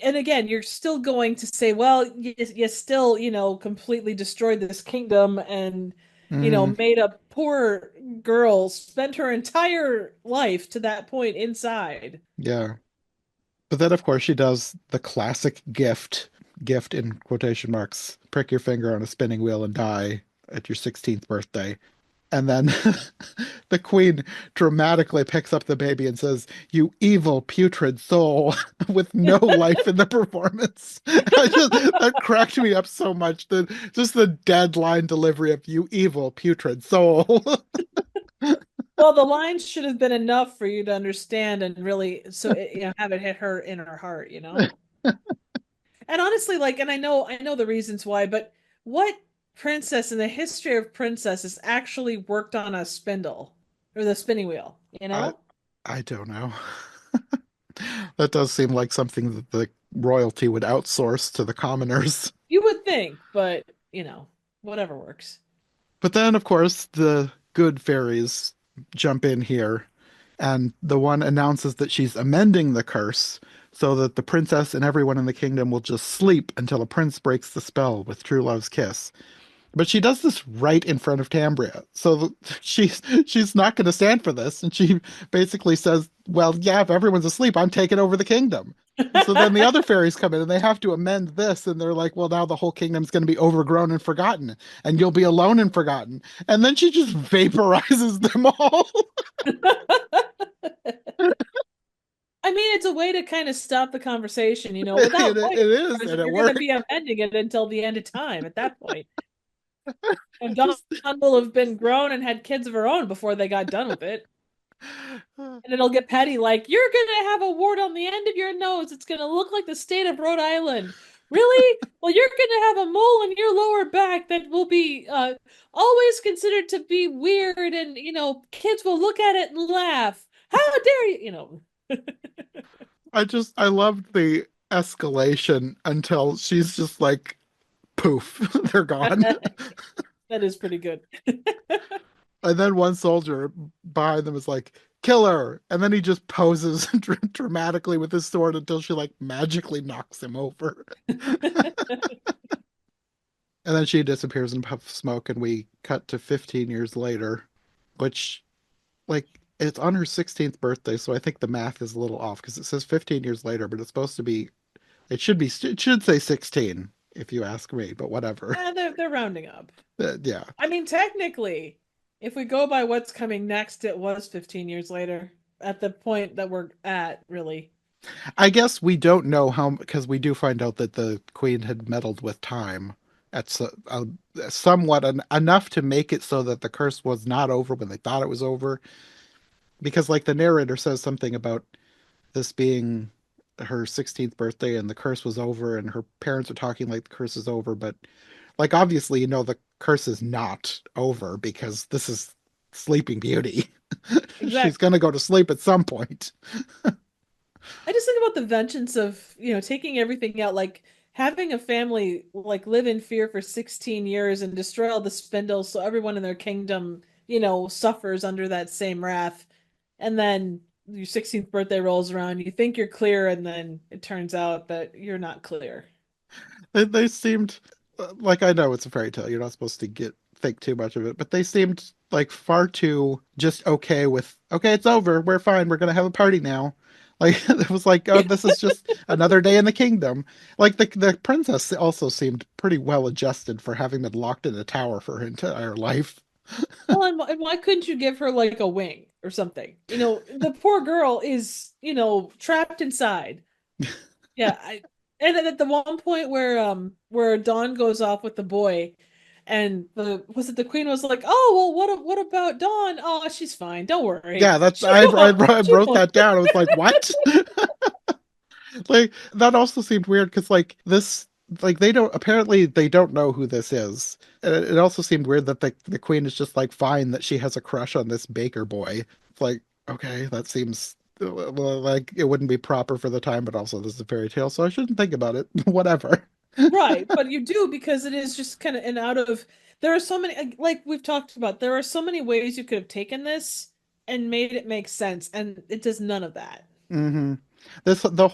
B: And again, you're still going to say, well, you still, completely destroyed this kingdom and,
A: Hmm.
B: made a poor girl spend her entire life to that point inside.
A: Yeah. But then, of course, she does the classic gift in quotation marks, prick your finger on a spinning wheel and die at your 16th birthday. And then the queen dramatically picks up the baby and says, "You evil, putrid soul," with no life in the performance. That cracked me up so much. Just the deadline delivery of "you evil, putrid soul."
B: Well, the lines should have been enough for you to understand and really, so have it hit her in her heart. And honestly, like, and I know the reasons why, but what princess in the history of princesses actually worked on a spindle or the spinning wheel, you
A: I
B: know?
A: I don't know. That does seem like something that the royalty would outsource to the commoners.
B: You would think, but whatever works.
A: But then, of course, the good fairies jump in here, and the one announces that she's amending the curse so that the princess and everyone in the kingdom will just sleep until a prince breaks the spell with true love's kiss. But she does this right in front of Tambria. So she's not going to stand for this. And she basically says, well, yeah, if everyone's asleep, I'm taking over the kingdom. And so then the other fairies come in and they have to amend this. And they're like, well, now the whole kingdom's going to be overgrown and forgotten. And you'll be alone and forgotten. And then she just vaporizes them all.
B: I mean, it's a way to kind of stop the conversation,
A: it,
B: without
A: it
B: point,
A: is,
B: because
A: and it
B: you're going to
A: worked.
B: be amending it until the end of time at that point. And Dawn
A: Just
B: will have been grown and had kids of her own before they got done with it. And it'll get petty, like, you're gonna have a wart on the end of your nose. It's gonna look like the state of Rhode Island. Really? Well, you're gonna have a mole in your lower back that will be always considered to be weird, and kids will look at it and laugh. How dare you?
A: I loved the escalation until she's just like poof, they're gone.
B: That is pretty good.
A: And then one soldier behind them is like, kill her. And then he just poses dramatically with his sword until she like magically knocks him over. And then she disappears in a puff of smoke, and we cut to 15 years later, which, like, it's on her 16th birthday, so I think the math is a little off because it says 15 years later, but it's supposed to be, it should say 16, if you ask me, but whatever.
B: They're rounding up.
A: Yeah.
B: I mean, technically, if we go by what's coming next, it was 15 years later at the point that we're at, really.
A: I guess we don't know how, because we do find out that the queen had meddled with time at somewhat enough to make it so that the curse was not over when they thought it was over. Because, like, the narrator says something about this being her 16th birthday and the curse was over, and her parents are talking like the curse is over, but, like, obviously, the curse is not over because this is Sleeping Beauty. She's
B: Exactly.
A: going to go to sleep at some point.
B: I just think about the vengeance of, taking everything out, like having a family like live in fear for 16 years and destroy all the spindles so everyone in their kingdom, suffers under that same wrath. And then your 16th birthday rolls around, you think you're clear, and then it turns out that you're not clear.
A: They seemed like, I know it's a fairy tale. You're not supposed to get think too much of it, but they seemed like far too just okay with, okay, it's over. We're fine. We're gonna have a party now. Like it was like, oh, this is just another day in the kingdom. Like the princess also seemed pretty well adjusted for having been locked in a tower for her entire life.
B: Well, and why couldn't you give her like a wing or something? The poor girl is, trapped inside. Yeah, and then at the one point where Dawn goes off with the boy, and the queen was like, "Oh, well, what about Dawn? Oh, she's fine. Don't worry.
A: Yeah, that's
B: She won't.
A: I
B: She
A: wrote
B: won't."
A: that down. I was like, what? Like that also seemed weird because like this, like they don't know who this is. And it also seemed weird that the queen is just like fine that she has a crush on this baker boy. It's like, okay, that seems like it wouldn't be proper for the time, but also this is a fairy tale, so I shouldn't think about it. Whatever.
B: Right, but you do because it is just kind of an out of. There are so many, like we've talked about. There are so many ways you could have taken this and made it make sense, and it does none of that.
A: Hmm. The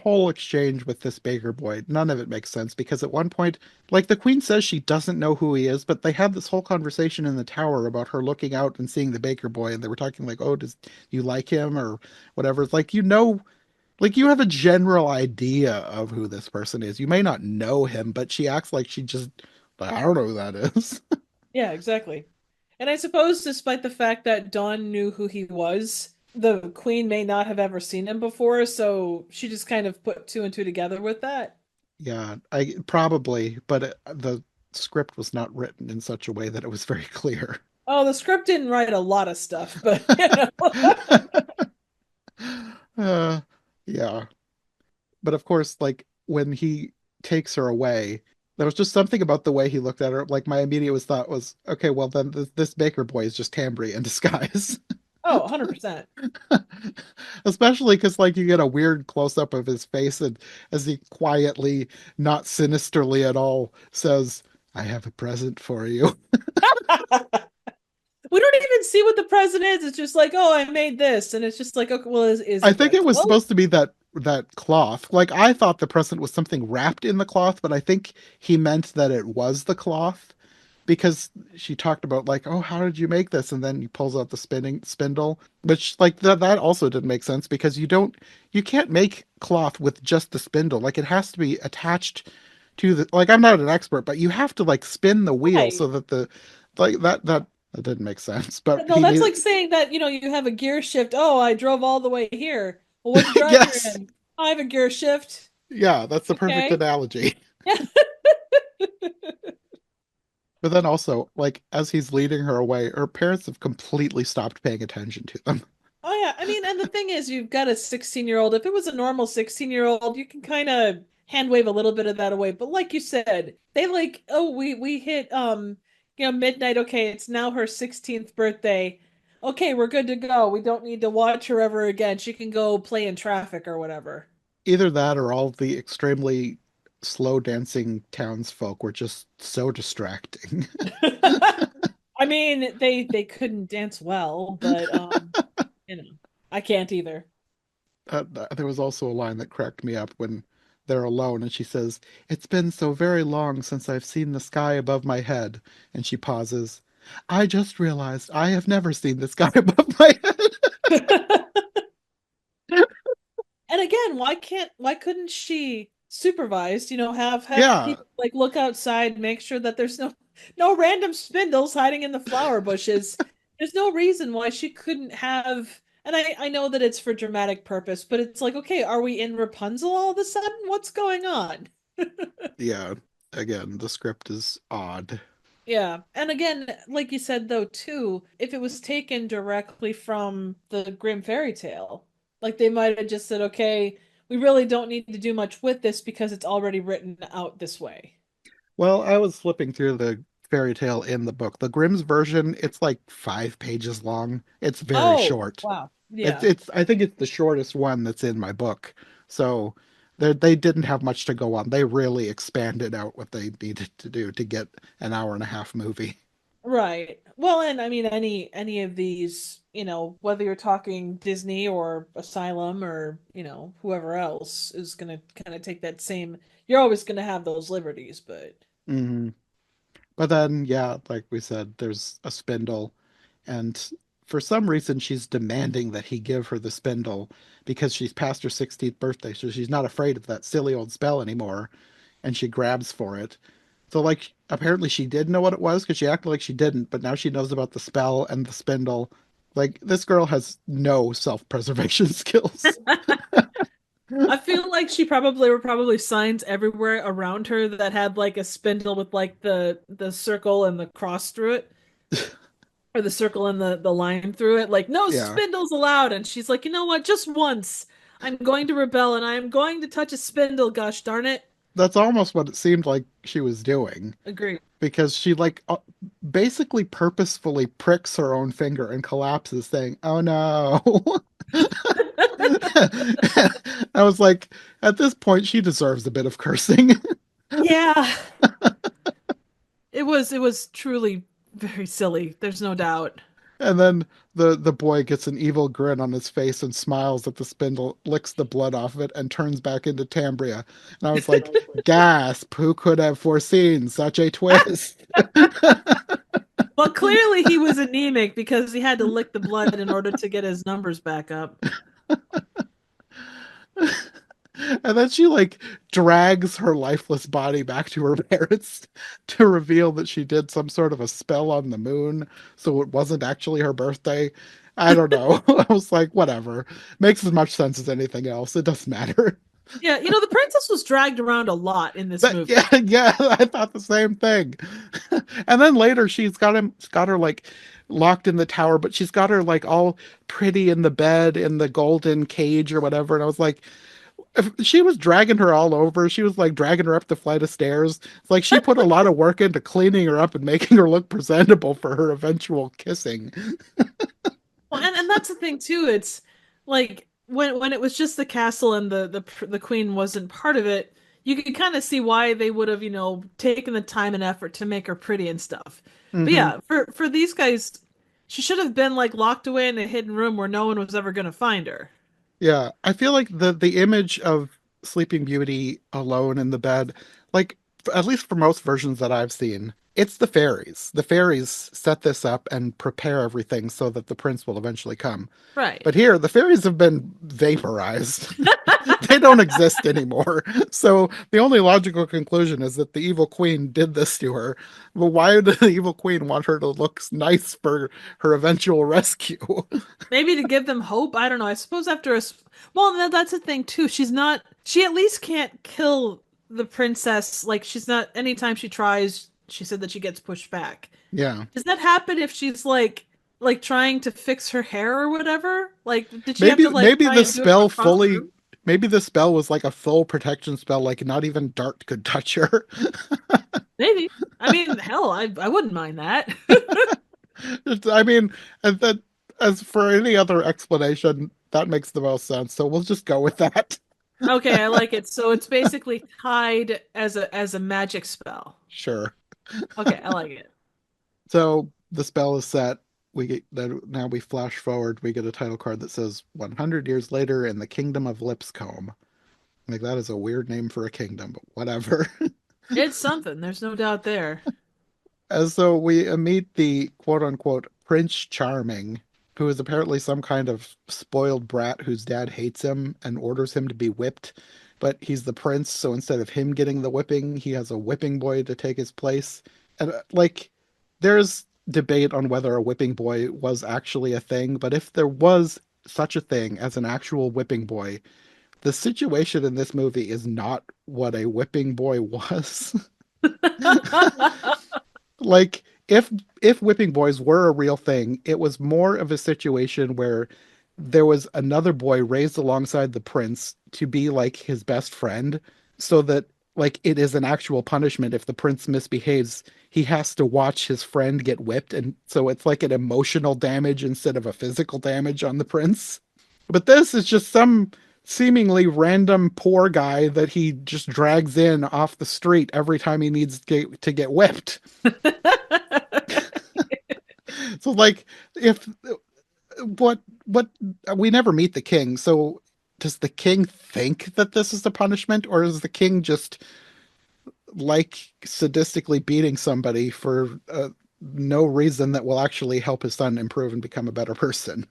A: whole exchange with this baker boy, none of it makes sense because at one point, like the queen says she doesn't know who he is, but they have this whole conversation in the tower about her looking out and seeing the baker boy, and they were talking like, "Oh, does you like him or whatever?" It's like like you have a general idea of who this person is. You may not know him, but she acts like she just, like, I don't know who that is.
B: Yeah, exactly. And I suppose, despite the fact that Dawn knew who he was, the queen may not have ever seen him before, so she just kind of put two and two together with that.
A: Yeah, I probably, but the script was not written in such a way that it was very clear.
B: Oh, the script didn't write a lot of stuff, but
A: Uh, yeah. But of course, like when he takes her away, there was just something about the way he looked at her. Like my immediate was thought was, okay, well then this baker boy is just Tambry in disguise.
B: oh, 100%.
A: Especially because like you get a weird close up of his face, and as he quietly, not sinisterly at all, says, "I have a present for you."
B: We don't even see what the present is. It's just like, oh, I made this, and it's just like, okay, well, is
A: I
B: it
A: think
B: a
A: it was
B: cloak?
A: supposed to be that cloth. Like I thought the present was something wrapped in the cloth, but I think he meant that it was the cloth because she talked about like, "Oh, how did you make this?" And then he pulls out the spinning spindle, which like that also didn't make sense because you can't make cloth with just the spindle. Like it has to be attached to the, like, I'm not an expert, but you have to like spin the wheel
B: Right.
A: so that the, like that didn't make sense. But
B: No,
A: he
B: that's
A: needed
B: like saying that, you have a gear shift. Oh, I drove all the way here. Well, what drive you're
A: yes.
B: in? I have a gear shift.
A: Yeah, that's the perfect
B: Okay.
A: analogy.
B: Yeah.
A: But then also, like, as he's leading her away, her parents have completely stopped paying attention to them.
B: Oh yeah, I mean, and the thing is, you've got a 16-year-old. If it was a normal 16-year-old, you can kind of hand wave a little bit of that away. But like you said, they like, oh, we hit midnight. Okay, it's now her 16th birthday. Okay, we're good to go. We don't need to watch her ever again. She can go play in traffic or whatever.
A: Either that or all the extremely slow dancing townsfolk were just so distracting.
B: I mean, they couldn't dance well, but You know, I can't either.
A: There was also a line that cracked me up when they're alone and she says, "It's been so very long since I've seen the sky above my head." And she pauses. "I just realized I have never seen the sky above my head."
B: And again, why couldn't she supervise, have
A: Yeah,
B: people like look outside, make sure that there's no random spindles hiding in the flower bushes. There's no reason why she couldn't have, and I know that it's for dramatic purpose, but it's like, okay, are we in Rapunzel all of a sudden? What's going on?
A: yeah. Again, the script is odd.
B: Yeah. And again, like you said though too, if it was taken directly from the Grimm fairy tale, like they might have just said, okay, we really don't need to do much with this because it's already written out this way.
A: Well, I was flipping through the fairy tale in the book. The Grimm's version, it's like 5 pages long. It's very
B: Oh,
A: short.
B: wow.
A: It's
B: Yeah.
A: it's I think it's the shortest one that's in my book. So they didn't have much to go on. They really expanded out what they needed to do to get an hour and a half movie.
B: Right. Well, and I mean any of these, whether you're talking Disney or Asylum or, whoever else is gonna kind of take that same, you're always gonna have those liberties, but
A: Hmm. But then, yeah, like we said, there's a spindle, and for some reason she's demanding that he give her the spindle because she's past her 16th birthday, so she's not afraid of that silly old spell anymore, and she grabs for it. So, like, apparently she did know what it was because she acted like she didn't, but now she knows about the spell and the spindle. Like, this girl has no self-preservation skills.
B: I feel like she probably were probably signs everywhere around her that had like a spindle with like the circle and the cross through it, or the circle and the line through it. Like no
A: Yeah,
B: spindles allowed. And she's like, you know what? Just once, I'm going to rebel and I am going to touch a spindle. Gosh darn it!
A: that's almost what it seemed like she was doing
B: Agree.
A: because she, like, basically purposefully pricks her own finger and collapses, saying, "Oh no." I was like, at this point, she deserves a bit of cursing.
B: Yeah, it was truly very silly. There's no doubt.
A: And then the boy gets an evil grin on his face and smiles at the spindle, licks the blood off of it, and turns back into Tambria. And I was like, gasp, who could have foreseen such a twist?
B: Well, clearly he was anemic because he had to lick the blood in order to get his numbers back up.
A: And then she, like, drags her lifeless body back to her parents to reveal that she did some sort of a spell on the moon, so it wasn't actually her birthday. I don't know. I was like, whatever. Makes as much sense as anything else. It doesn't matter.
B: Yeah, the princess was dragged around a lot in this
A: But yeah,
B: movie.
A: yeah, I thought the same thing. And then later got her, like, locked in the tower, but she's got her, like, all pretty in the bed in the golden cage or whatever. And I was like, if she was dragging her all over, she was like dragging her up the flight of stairs. It's like she put a lot of work into cleaning her up and making her look presentable for her eventual kissing.
B: Well, and that's the thing too. It's like when it was just the castle and the queen wasn't part of it, you could kind of see why they would have, taken the time and effort to make her pretty and stuff. But
A: Hmm.
B: yeah, for these guys, she should have been like locked away in a hidden room where no one was ever going to find her.
A: Yeah, I feel like the image of Sleeping Beauty alone in the bed, like, at least for most versions that I've seen, it's the fairies. The fairies set this up and prepare everything so that the prince will eventually come.
B: Right.
A: But here, the fairies have been vaporized. They don't exist anymore. So the only logical conclusion is that the evil queen did this to her. But why did the evil queen want her to look nice for her eventual rescue?
B: Maybe to give them hope. I don't know. I suppose after well, that's the thing too. She at least can't kill the princess. Like she's not, anytime she tries, she said that she gets pushed back.
A: Yeah.
B: Does that happen if she's like trying to fix her hair or whatever? Like did she have
A: Maybe
B: to like
A: maybe
B: try
A: the
B: and do it from
A: spell
B: across the
A: fully
B: room?
A: maybe the spell was like a full protection spell, like not even Dart could touch her.
B: Maybe. I mean, hell, I wouldn't mind that.
A: I mean, and that, as for any other explanation, that makes the most sense. So we'll just go with that.
B: Okay, I like it. So it's basically tied as a magic spell.
A: Sure.
B: Okay, I like it.
A: So the spell is set. we get that now we flash forward, we get a title card that says 100 years later in the kingdom of Lipscomb. Like that is a weird name for a kingdom, but whatever.
B: It's something. There's no doubt there.
A: And so we meet the quote unquote Prince Charming, who is apparently some kind of spoiled brat whose dad hates him and orders him to be whipped. But he's the prince, so instead of him getting the whipping, he has a whipping boy to take his place. And like, there's debate on whether a whipping boy was actually a thing, but if there was such a thing as an actual whipping boy, the situation in this movie is not what a whipping boy was. Like if whipping boys were a real thing, it was more of a situation where there was another boy raised alongside the prince to be like his best friend, so that like it is an actual punishment if the prince misbehaves. He has to watch his friend get whipped, and so it's like an emotional damage instead of a physical damage on the prince. But this is just some seemingly random poor guy that he just drags in off the street every time he needs to get whipped. So like if what we never meet the king, so does the king think that this is the punishment, or is the king just like sadistically beating somebody for no reason that will actually help his son improve and become a better person?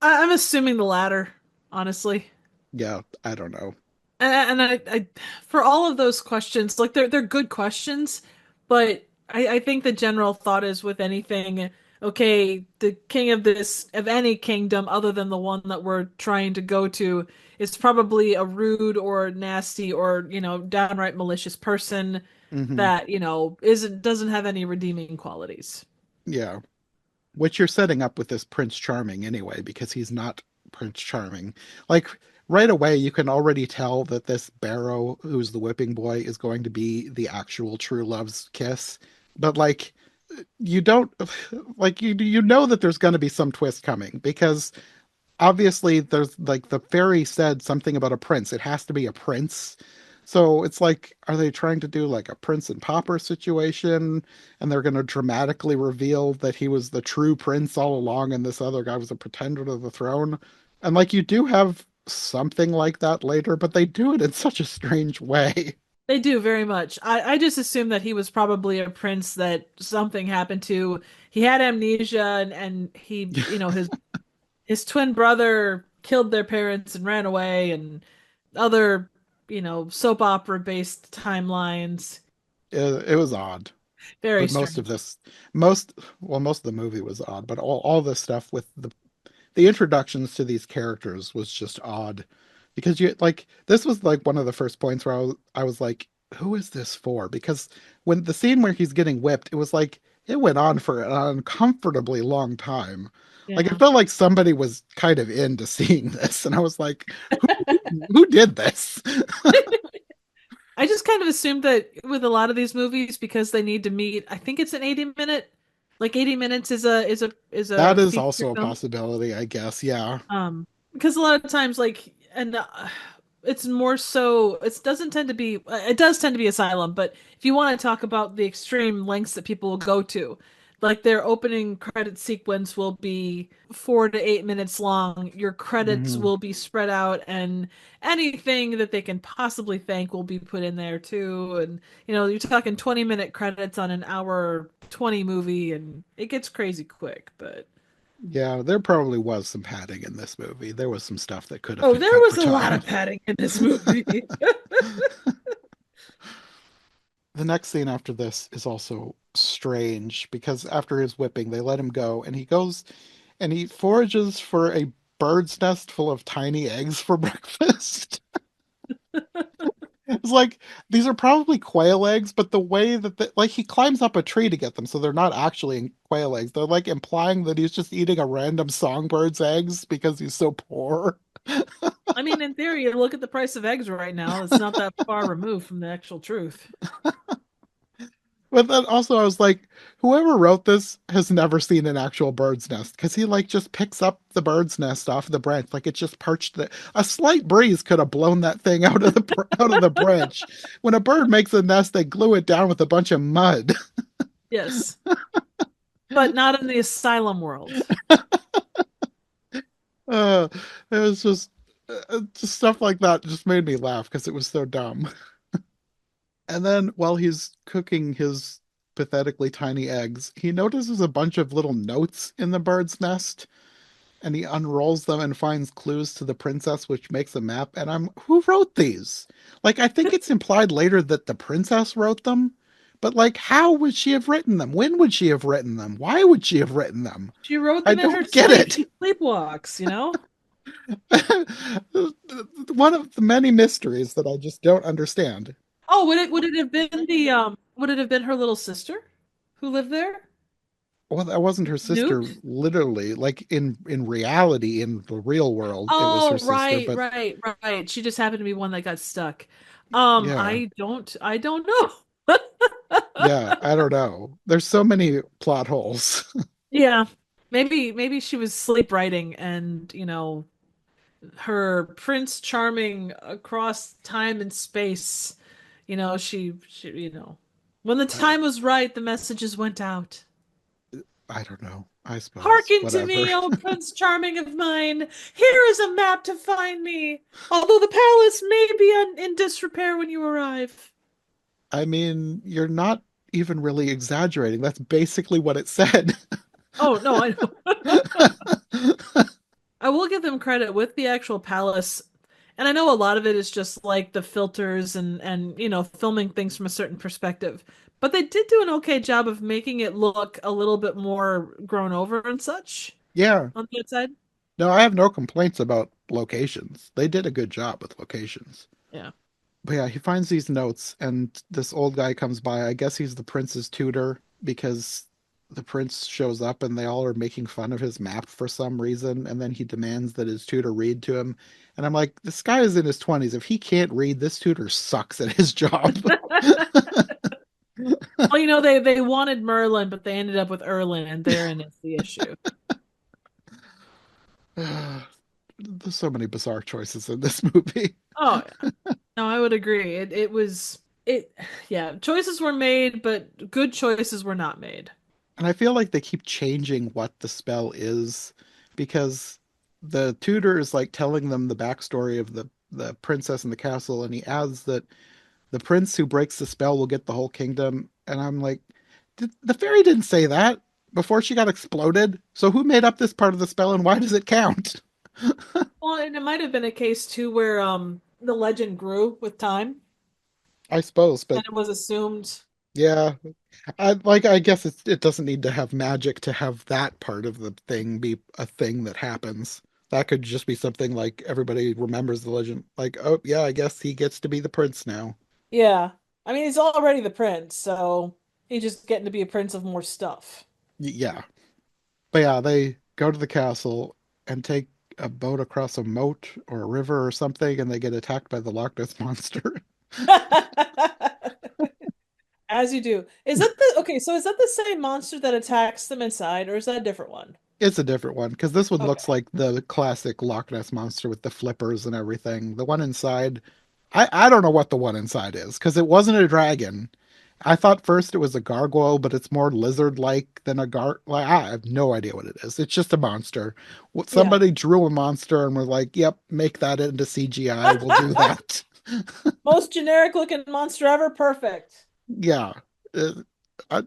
B: I'm assuming the latter, honestly.
A: Yeah, I don't know.
B: And for all of those questions, like they're good questions, but I think the general thought is with anything, okay, the king of this of any kingdom other than the one that we're trying to go to is probably a rude or nasty or, downright malicious person
A: Hmm.
B: that, isn't doesn't have any redeeming qualities.
A: Yeah, which you're setting up with this Prince Charming anyway, because he's not Prince Charming. Like right away, you can already tell that this Barrow, who's the whipping boy, is going to be the actual true love's kiss. But like, you don't like you know that there's going to be some twist coming because obviously there's like the fairy said something about a prince. It has to be a prince. So it's like, are they trying to do like a prince and pauper situation? And they're going to dramatically reveal that he was the true prince all along and this other guy was a pretender to the throne. And like, you do have something like that later, but they do it in such a strange way.
B: They do very much. I just assumed that he was probably a prince that something happened to. He had amnesia and he, his twin brother killed their parents and ran away and other, soap opera based timelines.
A: It was odd.
B: Very
A: But most of
B: strange.
A: this, most of the movie was odd, but all this stuff with the introductions to these characters was just odd because you like this was like one of the first points where I was like, who is this for? Because when the scene where he's getting whipped, it was like it went on for an uncomfortably long time. Like it
B: Yeah.
A: felt like somebody was kind of into seeing this, and I was like, who did this?
B: I just kind of assumed that with a lot of these movies because they need to meet, I think it's an 80 minutes is a
A: That is
B: feature
A: also a
B: film.
A: possibility, I guess. Yeah.
B: Because a lot of times, like, and it's more so, it does tend to be Asylum, but if you want to talk about the extreme lengths that people will go to, like their opening credit sequence will be 4 to 8 minutes long. Your credits
A: Hmm.
B: will be spread out, and anything that they can possibly thank will be put in there too. And, you're talking 20-minute credits on an hour 20 movie, and it gets crazy quick, but.
A: Yeah, there probably was some padding in this movie. There was some stuff that could have
B: Oh,
A: been
B: there
A: cut
B: was
A: for
B: a lot
A: time.
B: of padding in this movie.
A: The next scene after this is also strange because after his whipping, they let him go and he goes and he forages for a bird's nest full of tiny eggs for breakfast. It's like these are probably quail eggs, but the way that like he climbs up a tree to get them, so they're not actually quail eggs. They're like implying that he's just eating a random songbird's eggs because he's so poor.
B: I mean, in theory, you look at the price of eggs right now, it's not that far removed from the actual truth.
A: But then also I was like, whoever wrote this has never seen an actual bird's nest because he like just picks up the bird's nest off the branch like it's just perched there. A slight breeze could have blown that thing out of the out of the branch. When a bird makes a nest, they glue it down with a bunch of mud.
B: Yes. but not in the Asylum world.
A: Uh, it was just stuff like that just made me laugh because it was so dumb. And then while he's cooking his pathetically tiny eggs, he notices a bunch of little notes in the bird's nest, and he unrolls them and finds clues to the princess, which makes a map. And who wrote these? Like, I think it's implied later that the princess wrote them, but like, how would she have written them? When would she have written them? Why would she have written them?
B: She wrote
A: I
B: them in her
A: don't get
B: sleep.
A: it.
B: She sleepwalks, you know?
A: One of the many mysteries that I just don't understand.
B: Oh, would it have been the would it have been her little sister who lived there?
A: Well, that wasn't her sister,
B: Newt?
A: literally. Like in reality, in the real world, it was her
B: Oh,
A: sister.
B: right,
A: But
B: right, right. She just happened to be one that got stuck.
A: yeah,
B: I don't know.
A: yeah, I don't know. There's so many plot holes.
B: Yeah. Maybe she was sleep writing and, her Prince Charming across time and space. When the
A: I
B: time was right, the messages went out.
A: I don't know. I suppose
B: Hearken to
A: whatever.
B: me, O Prince Charming of mine. Here is a map to find me, although the palace may be in disrepair when you arrive.
A: I mean, you're not even really exaggerating. That's basically what it said.
B: Oh, no, I know. I will give them credit with the actual palace. And I know a lot of it is just like the filters and filming things from a certain perspective. But they did do an okay job of making it look a little bit more grown over and such
A: Yeah.
B: on the outside.
A: No, I have no complaints about locations. They did a good job with locations.
B: Yeah.
A: But yeah, he finds these notes, and this old guy comes by. I guess he's the prince's tutor because the prince shows up and they all are making fun of his map for some reason. And then he demands that his tutor read to him. And I'm like, this guy is in his 20s. If he can't read, this tutor sucks at his job.
B: Well, they wanted Merlin, but they ended up with Erlin, and therein is the issue.
A: There's so many bizarre choices in this movie.
B: Oh, yeah. No, I would agree. Yeah, choices were made, but good choices were not made.
A: And I feel like they keep changing what the spell is because the tutor is like telling them the backstory of the princess in the castle, and he adds that the prince who breaks the spell will get the whole kingdom. And I'm like, the fairy didn't say that before she got exploded. So who made up this part of the spell and why does it count?
B: Well, and it might have been a case too where the legend grew with time
A: I suppose,
B: and
A: but
B: it was assumed.
A: yeah, I guess it doesn't need to have magic to have that part of the thing be a thing that happens. That could just be something like everybody remembers the legend. Like, oh yeah, I guess he gets to be the prince now.
B: Yeah. I mean, he's already the prince, so he's just getting to be a prince of more stuff.
A: Yeah. But yeah, they go to the castle and take a boat across a moat or a river or something, and they get attacked by the Loch Ness monster.
B: As you do. So is that the same monster that attacks them inside, or is that a different one?
A: It's a different one because this one looks
B: Okay.
A: like the classic Loch Ness monster with the flippers and everything. The one inside, I don't know what the one inside is because it wasn't a dragon. I thought first it was a gargoyle, but it's more lizard-like than a Like, I have no idea what it is. It's just a monster.
B: Yeah.
A: Somebody drew a monster and was like, "Yep, make that into CGI. We'll do that."
B: Most generic looking monster ever. Perfect.
A: Yeah. Uh, I,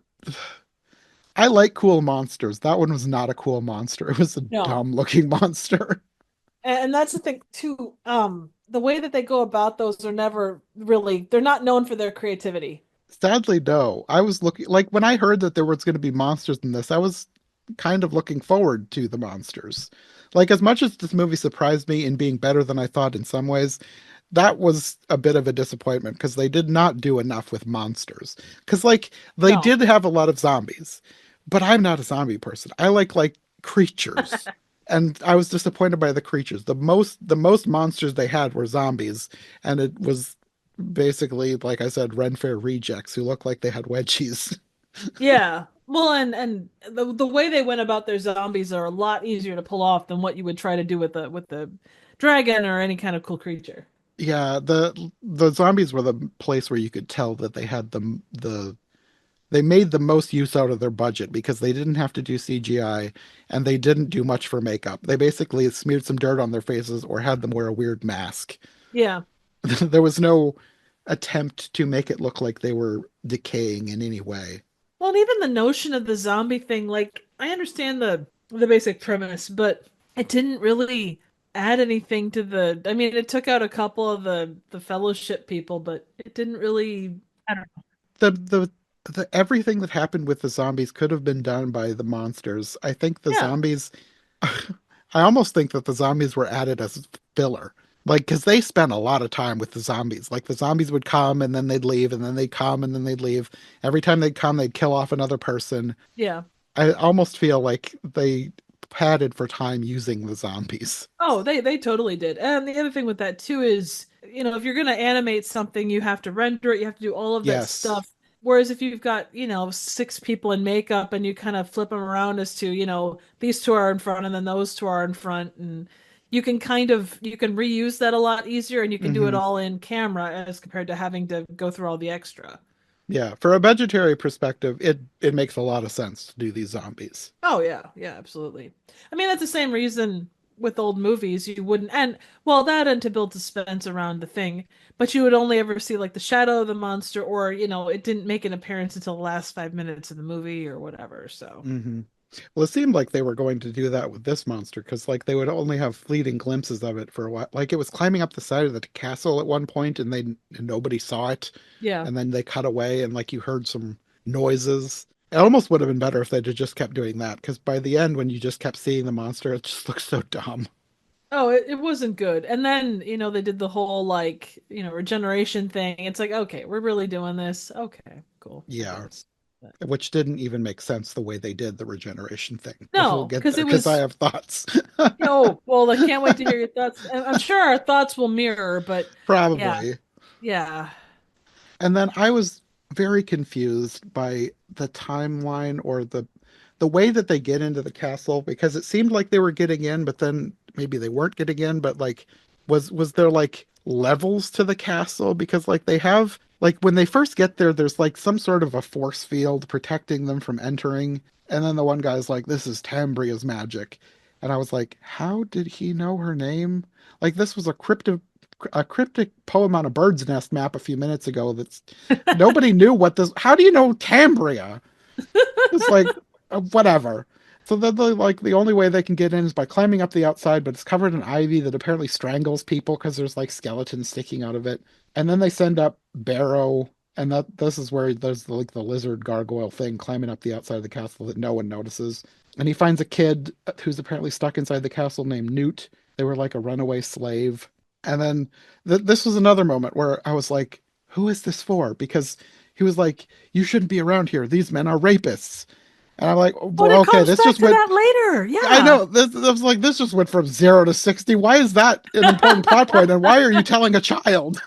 A: I like cool monsters. That one was not a cool monster. It was a
B: No.
A: dumb-looking monster.
B: And that's the thing too. The way that they go about those are never really, they're not known for their creativity.
A: Sadly, no. I was looking like when I heard that there was going to be monsters in this, I was kind of looking forward to the monsters. Like as much as this movie surprised me in being better than I thought in some ways, that was a bit of a disappointment because they did not do enough with monsters. Because like they
B: No.
A: did have a lot of zombies, but I'm not a zombie person. I like creatures. And I was disappointed by the creatures. The most monsters they had were zombies, and it was basically, like I said, Ren Fair rejects who look like they had wedgies.
B: Yeah. Well, and the way they went about their zombies are a lot easier to pull off than what you would try to do with the dragon or any kind of cool creature.
A: Yeah, the zombies were the place where you could tell that they had they made the most use out of their budget because they didn't have to do CGI and they didn't do much for makeup. They basically smeared some dirt on their faces or had them wear a weird mask.
B: Yeah.
A: There was no attempt to make it look like they were decaying in any way.
B: Well, and even the notion of the zombie thing, like I understand the basic premise, but it didn't really add anything to the I mean, it took out a couple of the fellowship people, but it didn't really I don't know.
A: The the everything that happened with the zombies could have been done by the monsters. I think the
B: Yeah.
A: zombies I almost think that the zombies were added as filler. Like, because they spent a lot of time with the zombies. Like, the zombies would come and then they'd leave, and then they'd come and then they'd leave. Every time they'd come, they'd kill off another person.
B: Yeah.
A: I almost feel like they padded for time using the zombies.
B: Oh, they totally did. And the other thing with that too is, if you're gonna animate something, you have to render it, you have to do all of that
A: Yes.
B: stuff. Whereas if you've got, six people in makeup and you kind of flip them around as to, these two are in front and then those two are in front, and you can reuse that a lot easier and you can do it
A: Hmm.
B: all in camera as compared to having to go through all the extra.
A: Yeah. For a budgetary perspective, it makes a lot of sense to do these zombies.
B: Oh yeah, yeah, absolutely. I mean, that's the same reason with old movies you wouldn't, and well, that and to build suspense around the thing, but you would only ever see like the shadow of the monster, or it didn't make an appearance until the last 5 minutes of the movie or whatever. So
A: Hmm. Well, it seemed like they were going to do that with this monster because, like, they would only have fleeting glimpses of it for a while. Like, it was climbing up the side of the castle at one point, and nobody saw it,
B: yeah.
A: and then they cut away, and like you heard some noises. It almost would have been better if they'd have just kept doing that because by the end, when you just kept seeing the monster, it just looks so dumb.
B: Oh, it wasn't good. And then, they did the whole like, regeneration thing. It's like, okay, we're really doing this. Okay, cool, I
A: Yeah,
B: guess. But
A: which didn't even make sense the way they did the regeneration thing. But we'll
B: no,
A: get
B: because
A: there
B: it
A: because I
B: was,
A: have thoughts.
B: well, I can't wait to hear your thoughts. I'm sure our thoughts will mirror, but yeah,
A: Probably.
B: yeah.
A: And then I was very confused by the timeline or the way that they get into the castle because it seemed like they were getting in, but then maybe they weren't getting in, but like was there like levels to the castle? Because like they have like when they first get there, there's like some sort of a force field protecting them from entering. And then the one guy's like, this is Tambria's magic. And I was like, how did he know her name? Like this was a cryptic poem on a bird's nest map a few minutes ago that's nobody knew what this how do you know Tambria? It's like whatever. So then like the only way they can get in is by climbing up the outside, but it's covered in ivy that apparently strangles people because there's like skeletons sticking out of it. And then they send up Barrow, and that this is where there's like the lizard gargoyle thing climbing up the outside of the castle that no one notices. And he finds a kid who's apparently stuck inside the castle named Newt. They were like a runaway slave. And then this was another moment where I was like, who is this for? Because he was like, you shouldn't be around here. These men are rapists. And I'm like,
B: Oh, and
A: well,
B: it
A: okay,
B: comes
A: this
B: back
A: just
B: to
A: went.
B: that later.
A: I
B: Yeah.
A: know this. I was like, this just went from 0 to 60. Why is that an important plot point? And why are you telling a child?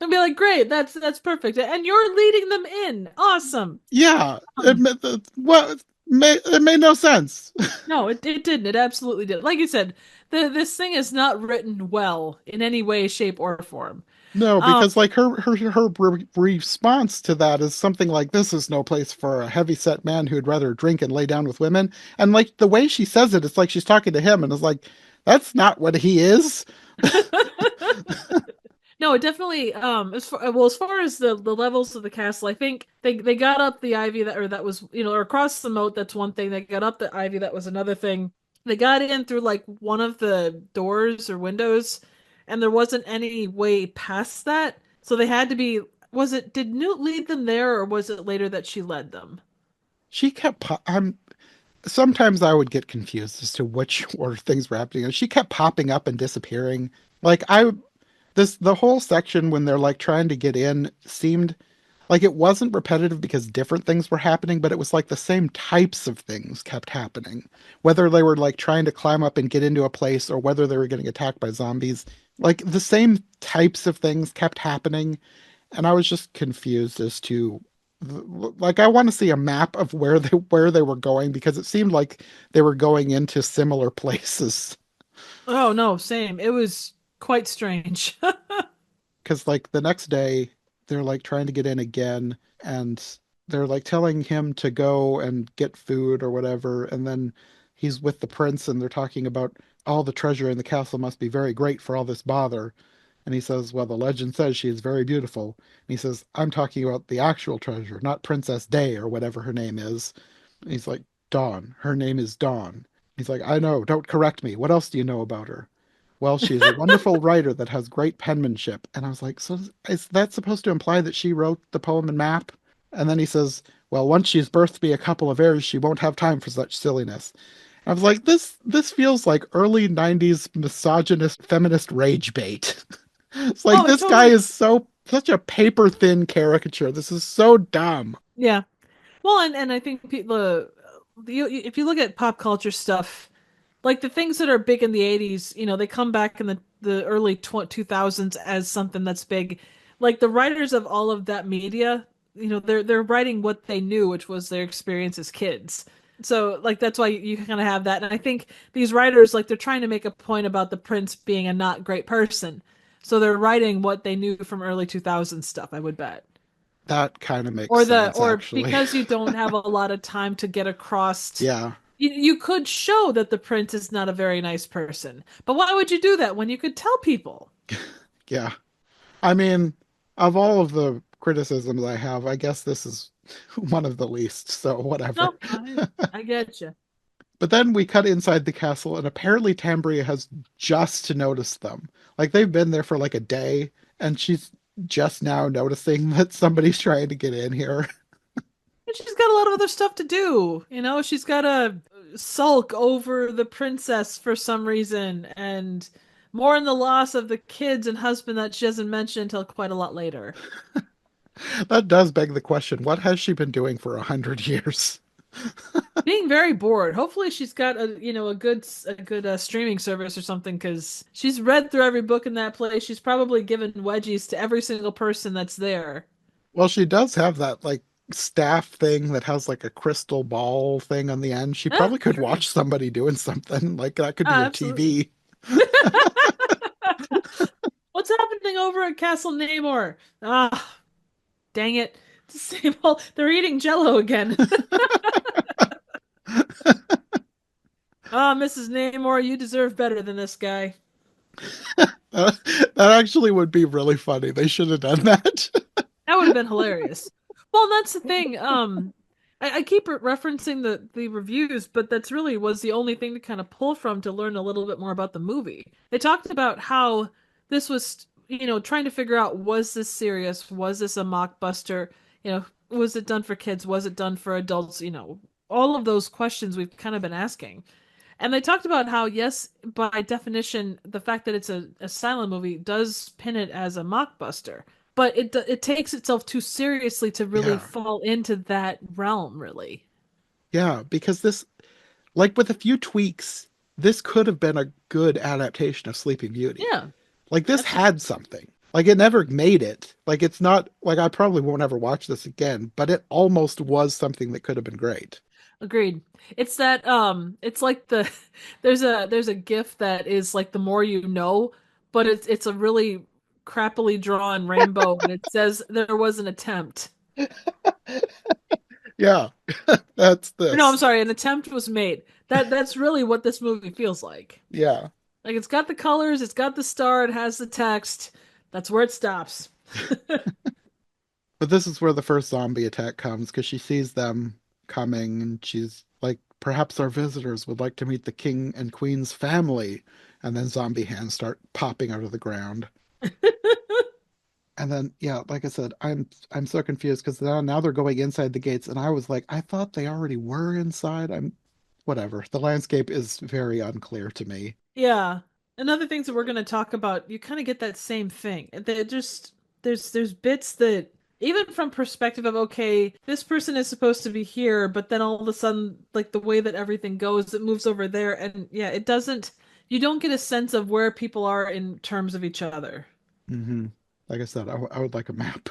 B: And be like, great, that's perfect. And you're leading them in. Awesome.
A: Yeah,
B: Um,
A: it made no sense.
B: no, it didn't. It absolutely did. Like you said, this thing is not written well in any way, shape, or form.
A: No,
B: Um,
A: because like her response to that is something like, "This is no place for a heavy-set man who'd rather drink and lay down with women." And like the way she says it, it's like she's talking to him, and it's like, "That's not what he is."
B: no, it definitely as far as the levels of the castle, I think they got up the ivy that was, or across the moat, that's one thing. They got up the ivy, that was another thing. They got in through like one of the doors or windows, and there wasn't any way past that. So they had to be did Newt lead them there, or was it later that she led them?
A: She kept. I'm sometimes I would get confused as to which order things were happening. And she kept popping up and disappearing. Like the whole section when they're like trying to get in seemed like it wasn't repetitive because different things were happening, but it was like the same types of things kept happening. Whether they were like trying to climb up and get into a place or whether they were getting attacked by zombies, like the same types of things kept happening. And I was just confused as to like I want to see a map of where they were going because it seemed like they were going into similar places.
B: Oh no, same. It was quite strange.
A: Because like the next day, they're like trying to get in again, and they're like telling him to go and get food or whatever, and then he's with the prince and they're talking about all the treasure in the castle must be very great for all this bother. And he says, well, the legend says she is very beautiful. And he says, I'm talking about the actual treasure, not Princess Day or whatever her name is. And he's like, Dawn. Her name is Dawn. He's like, I know, don't correct me. What else do you know about her? Well, she's a wonderful writer that has great penmanship. And I was like, so is that supposed to imply that she wrote the poem and map? And then he says, well, once she's birthed me a couple of heirs, she won't have time for such silliness. I was like, this feels like early 90s misogynist feminist rage bait. It's like
B: Oh, it
A: this guy
B: totally.
A: is such a paper thin caricature. This is so dumb.
B: Yeah. Well, and I think people, if you look at pop culture stuff, like the things that are big in the 80s, they come back in the early 2000s as something that's big. Like the writers of all of that media, they're writing what they knew, which was their experience as kids. So like that's why you kind of have that. And I think these writers, like they're trying to make a point about the prince being a not great person. So they're writing what they knew from early 2000s stuff, I would bet.
A: That kind of makes
B: Or
A: sense,
B: or
A: actually.
B: because you don't have a lot of time to get across,
A: Yeah,
B: you could show that the prince is not a very nice person. But why would you do that when you could tell people?
A: yeah. I mean, of all of the criticisms I have, I guess this is one of the least, so whatever.
B: No, I get you.
A: But then we cut inside the castle, and apparently Tambria has just noticed them. Like they've been there for like a day, and she's just now noticing that somebody's trying to get in here.
B: And she's got a lot of other stuff to do. She's got to sulk over the princess for some reason and mourn the loss of the kids and husband that she doesn't mention until quite a lot later.
A: That does beg the question, what has she been doing for 100 years?
B: Being very bored. Hopefully she's got a good streaming service or something because she's read through every book in that place. She's probably given wedgies to every single person that's there.
A: Well, she does have that like staff thing that has like a crystal ball thing on the end. She
B: Ah,
A: probably could
B: true.
A: watch somebody doing something. Like that could be
B: Ah,
A: her
B: absolutely.
A: TV.
B: What's happening over at Castle Namor? Ah, dang it. It's the same old, they're eating Jello again. Ah, Mrs. Namor, you deserve better than this guy.
A: That actually would be really funny. They should have done that.
B: That would have been hilarious. Well, that's the thing. I keep referencing the reviews, but that's really was the only thing to kind of pull from to learn a little bit more about the movie. They talked about how this was, trying to figure out was this serious? Was this a mockbuster? Was it done for kids? Was it done for adults? All of those questions we've kind of been asking. And they talked about how, yes, by definition, the fact that it's a silent movie does pin it as a mockbuster, but it takes itself too seriously to really
A: Yeah.
B: fall into that realm, really.
A: Yeah, because this, like with a few tweaks, this could have been a good adaptation of Sleeping Beauty.
B: Yeah,
A: Like this
B: absolutely.
A: had something. Like it never made it. Like it's not like I probably won't ever watch this again, but it almost was something that could have been great.
B: Agreed. It's that it's like there's a gif that is like the more you know, but it's a really crappily drawn rainbow and it says there was an attempt.
A: Yeah, that's
B: Or no, I'm
A: this.
B: sorry, an attempt was made. That's really what this movie feels like.
A: Yeah.
B: Like it's got the colors, it's got the star, it has the text. That's where it stops.
A: But this is where the first zombie attack comes because she sees them coming and she's like, perhaps our visitors would like to meet the king and queen's family. And then zombie hands start popping out of the ground. And then, yeah, like I said, I'm so confused because now they're going inside the gates, and I was like, I thought they already were inside. I'm whatever. The landscape is very unclear to me.
B: Yeah. And other things that we're going to talk about, you kind of get that same thing. They just there's bits that even from perspective of okay, this person is supposed to be here, but then all of a sudden like the way that everything goes, it moves over there and yeah, it doesn't you don't get a sense of where people are in terms of each other.
A: Hmm. Like I said, I would like a map.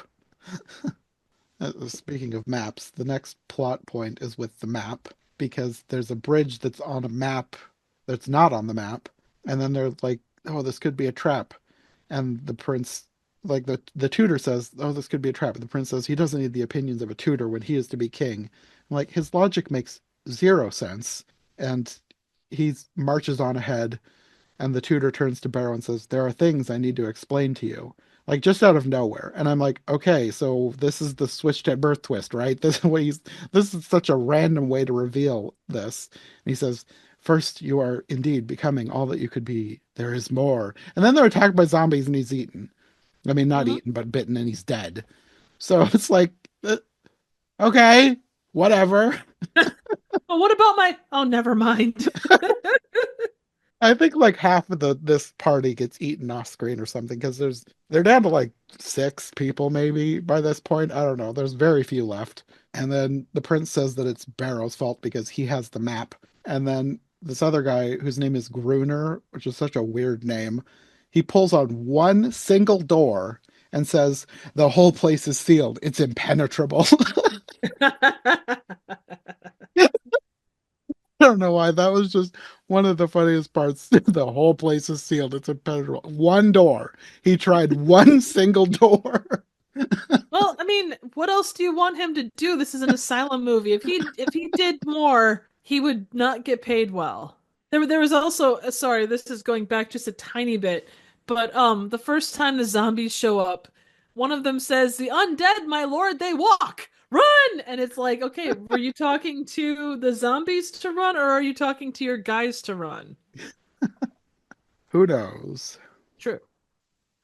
A: Speaking of maps, the next plot point is with the map because there's a bridge that's on a map that's not on the map, and then they're like, "Oh, this could be a trap," and the prince like the tutor says, "Oh, this could be a trap." And the prince says he doesn't need the opinions of a tutor when he is to be king. Like his logic makes zero sense, and he marches on ahead. And the tutor turns to Barrow and says, "There are things I need to explain to you." Like just out of nowhere. And I'm like, okay, so this is the switched at birth twist, right? This is what he's this is such a random way to reveal this. And he says, "First, you are indeed becoming all that you could be. There is more." And then they're attacked by zombies and he's eaten. I mean, not
B: Hmm.
A: eaten, but bitten and he's dead. So it's like, okay, whatever.
B: But what about my? Oh, never mind.
A: I think like half of this party gets eaten off screen or something because they're down to like 6 people maybe by this point. I don't know. There's very few left. And then the prince says that it's Barrow's fault because he has the map. And then this other guy whose name is Gruner, which is such a weird name, he pulls on one single door and says, "The whole place is sealed. It's impenetrable." I don't know why. That was just one of the funniest parts. The whole place is sealed. It's impenetrable. One door. He tried one single door.
B: Well, I mean, what else do you want him to do? This is an asylum movie. If he did more, he would not get paid well. There was also sorry, this is going back just a tiny bit, but the first time the zombies show up, one of them says, "The undead, my lord, they walk. Run!" And it's like, okay, were you talking to the zombies to run, or are you talking to your guys to run?
A: Who knows?
B: True.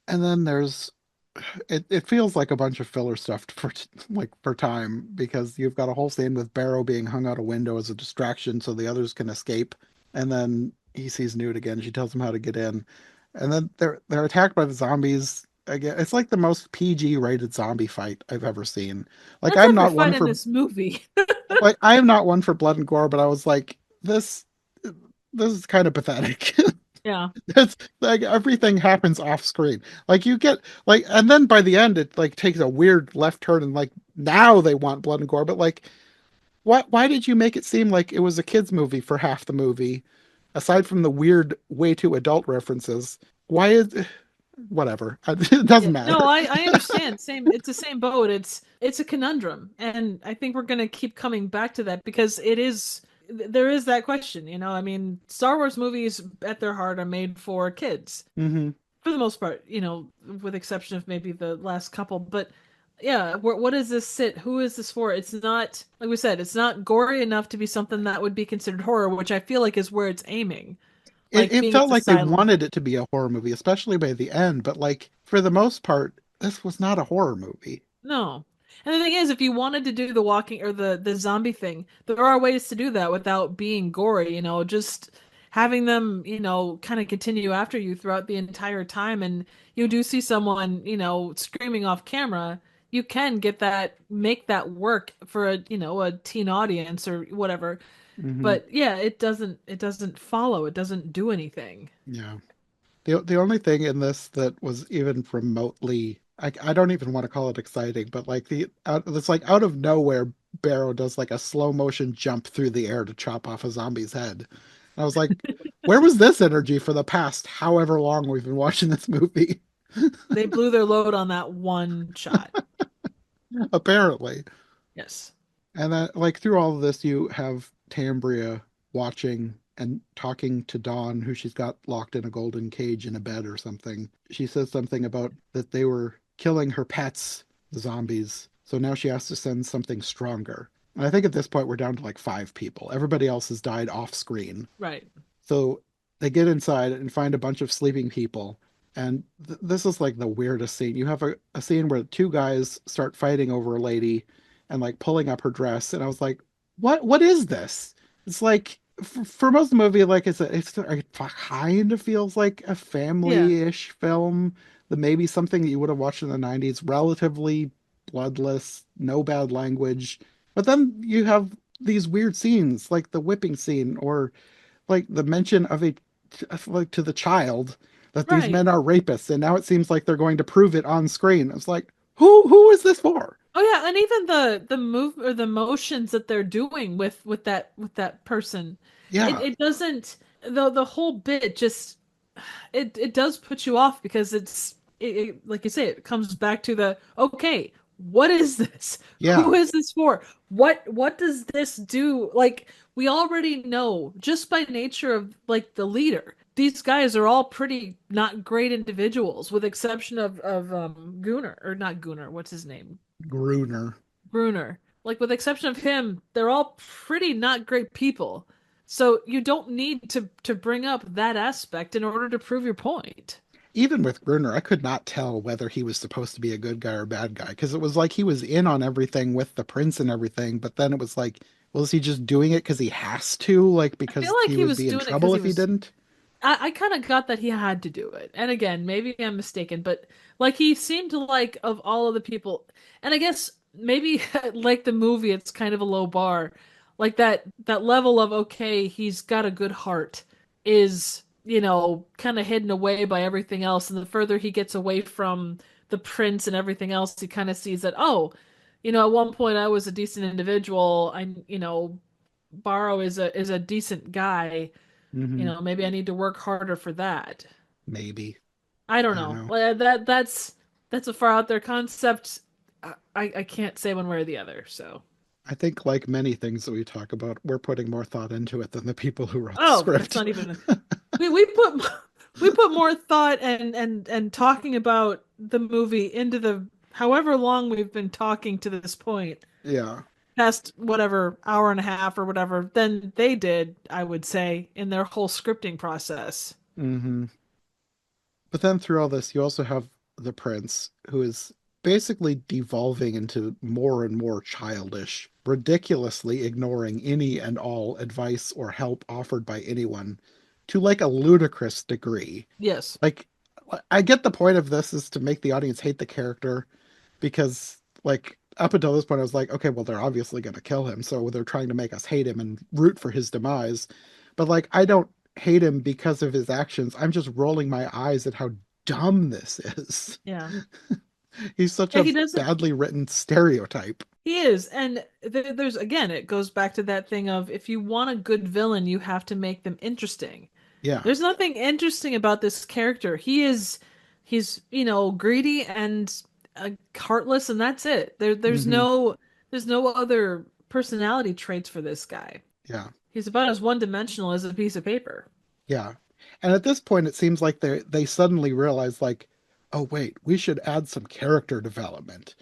A: And then there's it feels like a bunch of filler stuff for like for time because you've got a whole scene with Barrow being hung out a window as a distraction so the others can escape. And then he sees Newt again. She tells him how to get in. And then they're attacked by the zombies again. It's like the most PG rated zombie fight I've ever seen. Like
B: That's
A: I'm
B: every
A: not one
B: fight in
A: for
B: this movie.
A: like I am not one for blood and gore, but I was like this is kind of pathetic.
B: Yeah.
A: It's like everything happens off screen. Like you get like, and then by the end, it like takes a weird left turn, and like now they want blood and gore. But like, what? Why did you make it seem like it was a kids movie for half the movie? Aside from the weird, way too adult references, why is whatever? It
B: Yeah.
A: doesn't
B: No,
A: matter.
B: I understand. Same, it's the same boat. It's a conundrum. And I think we're gonna keep coming back to that because there is that question, you know. I mean, Star Wars movies at their heart are made for kids.
A: Hmm.
B: For the most part, you know, with exception of maybe the last couple, but yeah, what does this sit? Who is this for? It's not, like we said, it's not gory enough to be something that would be considered horror, which I feel like is where it's aiming. Like
A: It
B: being
A: felt
B: its
A: like they
B: asylum.
A: wanted it to be a horror movie, especially by the end. But like for the most part, this was not a horror movie.
B: No. And the thing is, if you wanted to do the walking or the zombie thing, there are ways to do that without being gory, you know, just having them, you know, kind of continue after you throughout the entire time and you do see someone, you know, screaming off camera, you can get that make that work for a, you know, a teen audience or whatever.
A: Hmm.
B: But yeah, it doesn't follow, it doesn't do anything.
A: Yeah. The only thing in this that was even remotely I don't even want to call it exciting, but like it's like out of nowhere Barrow does like a slow motion jump through the air to chop off a zombie's head. And I was like, where was this energy for the past however long we've been watching this movie?
B: They blew their load on that one shot.
A: Apparently.
B: Yes.
A: And then, like, through all of this, you have Tambria watching and talking to Dawn, who she's got locked in a golden cage in a bed or something. She says something about that they were killing her pets, the zombies. So now she has to send something stronger. And I think at this point, we're down to like 5 people. Everybody else has died off screen.
B: Right.
A: So they get inside and find a bunch of sleeping people. And this is like the weirdest scene. You have a scene where 2 guys start fighting over a lady and like pulling up her dress. And I was like, what is this? It's like for most of the movie, like it kind of feels like a
B: Yeah.
A: family-ish film that maybe something that you would have watched in the 90s, relatively bloodless, no bad language. But then you have these weird scenes like the whipping scene or like the mention of a like to the child that these
B: Right.
A: men are rapists, and now it seems like they're going to prove it on screen. It's like, who is this for?
B: Oh yeah, and even the move or the motions that they're doing with that person, it
A: Yeah,
B: it doesn't the whole bit just it does put you off because it's like you say, it comes back to the okay, what is this?
A: Yeah,
B: Who is this for? What does this do? Like we already know just by nature of like the leader. These guys are all pretty not great individuals, with exception of Gunnar or not Gunnar. What's his name?
A: Gruner.
B: Bruner. Like with exception of him, they're all pretty not great people. So you don't need to bring up that aspect in order to prove your point.
A: Even with Gruner, I could not tell whether he was supposed to be a good guy or bad guy because it was like he was in on everything with the prince and everything, but then it was like, well, is he just doing it because he has to, like
B: I feel
A: because
B: like
A: he
B: he
A: would
B: was
A: be in
B: doing it because
A: trouble
B: he
A: if he
B: was.
A: didn't?
B: I kind of got that he had to do it. And again, maybe I'm mistaken, but like he seemed to like of all of the people, and I guess maybe like the movie, it's kind of a low bar. Like that level of okay, he's got a good heart is, kind of hidden away by everything else. And the further he gets away from the prince and everything else, he kind of sees that, oh, at one point I was a decent individual. Barrow is a decent guy.
A: Hmm.
B: Maybe I need to work harder for that.
A: Maybe.
B: I don't
A: I don't
B: know.
A: know.
B: Well, that's a far out there concept. I can't say one way or the other. So,
A: I think, like many things that we talk about, we're putting more thought into it than the people who wrote the
B: oh, that's
A: script.
B: not even. We put more thought and talking about the movie into the however long we've been talking to this point,
A: Yeah.
B: past whatever hour and a half or whatever, than they did, I would say, in their whole scripting process.
A: Hmm. But then through all this, you also have the prince, who is basically devolving into more and more childish, ridiculously ignoring any and all advice or help offered by anyone to like a ludicrous degree.
B: Yes.
A: Like, I get the point of this is to make the audience hate the character because, like, up until this point, I was like, okay, well, they're obviously going to kill him. So they're trying to make us hate him and root for his demise. But, like, I don't hate him because of his actions. I'm just rolling my eyes at how dumb this is.
B: Yeah.
A: He's such
B: Yeah,
A: a
B: he doesn't.
A: badly written stereotype.
B: He is, and there's again, it goes back to that thing of if you want a good villain, you have to make them interesting.
A: Yeah.
B: There's nothing interesting about this character. He's greedy and heartless, and that's it.
A: Hmm.
B: There's no other personality traits for this guy.
A: Yeah.
B: He's about as one-dimensional as a piece of paper.
A: Yeah. And at this point, it seems like they suddenly realize, like, oh, wait, we should add some character development.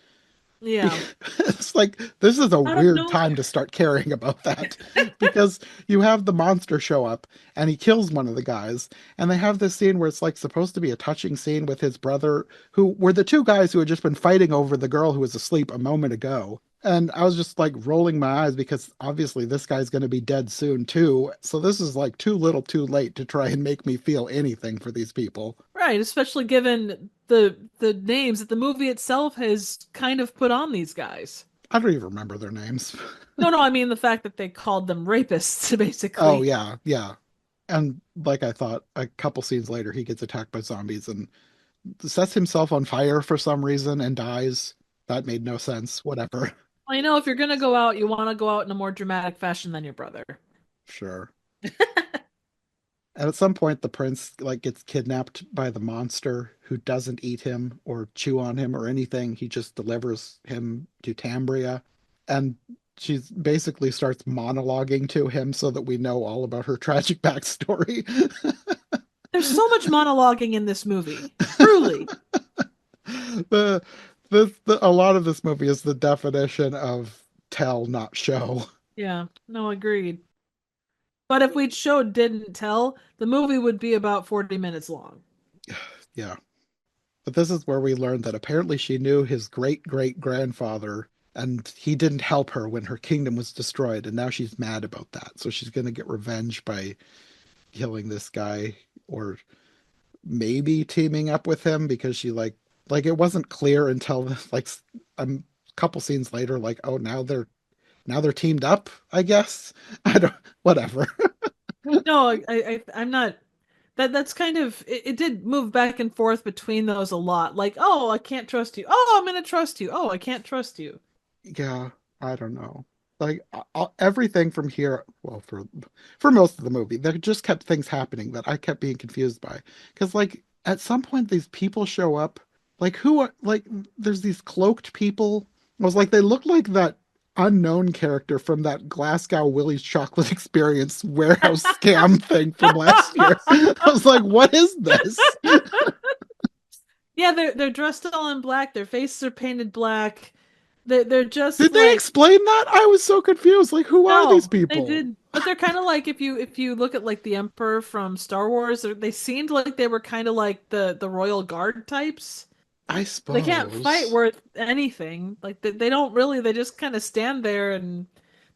B: Yeah,
A: It's like this is a
B: out of
A: weird time
B: nowhere.
A: to start caring about that because you have the monster show up and he kills one of the guys and they have this scene where it's like supposed to be a touching scene with his brother who were the two guys who had just been fighting over the girl who was asleep a moment ago. And I was just like rolling my eyes because obviously this guy's going to be dead soon too. So this is like too little too late to try and make me feel anything for these people.
B: Right, especially given the names that the movie itself has kind of put on these guys.
A: I don't even remember their names.
B: No, no, I mean the fact that they called them rapists,
A: Oh
B: basically.
A: yeah, yeah. And like I thought, a couple scenes later, he gets attacked by zombies and sets himself on fire for some reason and dies. That made no sense. Whatever.
B: Well, if you're gonna go out, you want to go out in a more dramatic fashion than your brother.
A: Sure. And at some point, the prince like gets kidnapped by the monster who doesn't eat him or chew on him or anything. He just delivers him to Tambria, and she basically starts monologuing to him so that we know all about her tragic backstory.
B: There's so much monologuing in this movie. Truly.
A: the, a lot of this movie is the definition of tell, not show.
B: Yeah, no, agreed. But if we'd showed didn't tell, the movie would be about 40 minutes long.
A: Yeah. But this is where we learned that apparently she knew his great great grandfather and he didn't help her when her kingdom was destroyed. And now she's mad about that. So she's going to get revenge by killing this guy or maybe teaming up with him because she like it wasn't clear until like a couple scenes later, like, oh, now they're teamed up, I guess. I don't, whatever.
B: No, I'm not. That's kind of it did move back and forth between those a lot. Like, oh, I can't trust you. Oh, I'm gonna trust you. Oh, I can't trust you.
A: Yeah, I don't know. Like everything from here, well, for most of the movie, there just kept things happening that I kept being confused by. Because like at some point, these people show up Like who are like there's these cloaked people. I was like, they look like that unknown character from that Glasgow Willie's Chocolate Experience warehouse scam thing from last year. I was like, what is this?
B: Yeah, they're dressed all in black. Their faces are painted black. They're just
A: Did they
B: like
A: explain that? I was so confused. Like, who are these
B: no, they
A: people?
B: did, but they're kind of like if you look at like the Emperor from Star Wars, they seemed like they were kind of like the royal guard types.
A: I
B: They can't fight
A: suppose
B: worth anything. Like they don't really. They just kind of stand there and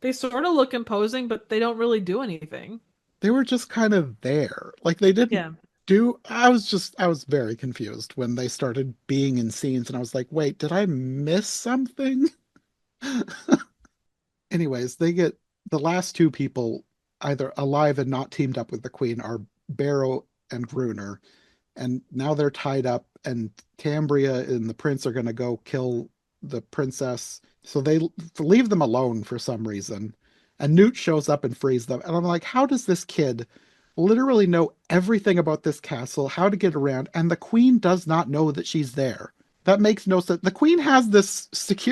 B: they sort of look imposing, but they don't really do anything.
A: they were just kind of there. Like they didn't
B: Yeah.
A: do. I was very confused when they started being in scenes, and I was like, wait, did I miss something? Anyways, they get the last two people either alive and not teamed up with the queen are Barrow and Gruner, and now they're tied up, and Cambria and the prince are going to go kill the princess. So they leave them alone for some reason. And Newt shows up and frees them. And I'm like, how does this kid literally know everything about this castle, how to get around, and the queen does not know that she's there? That makes no sense. The queen has this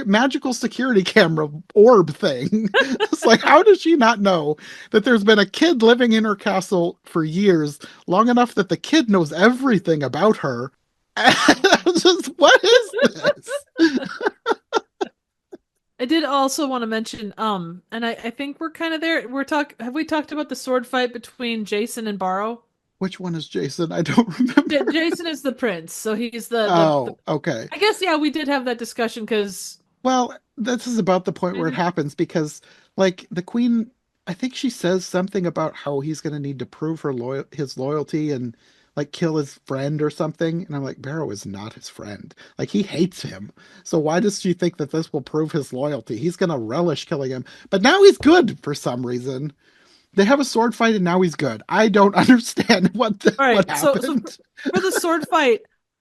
A: magical security camera orb thing. It's like, how does she not know that there's been a kid living in her castle for years, long enough that the kid knows everything about her? And I was just, what is this?
B: I did also want to mention, and I think we're kind of there. Have we talked about the sword fight between Jason and Barrow?
A: Which one is Jason? I don't remember.
B: Jason is the prince, so he's the.
A: Oh, okay.
B: I guess yeah, we did have that discussion because
A: Well, this is about the point where it happens because, like, the queen, I think she says something about how he's going to need to prove his loyalty and like kill his friend or something. And I'm like, Barrow is not his friend. Like, he hates him. So why does she think that this will prove his loyalty? He's going to relish killing him. But now he's good for some reason. They have a sword fight and now he's good. I don't understand
B: all
A: what
B: right. So
A: happened.
B: for the sword fight,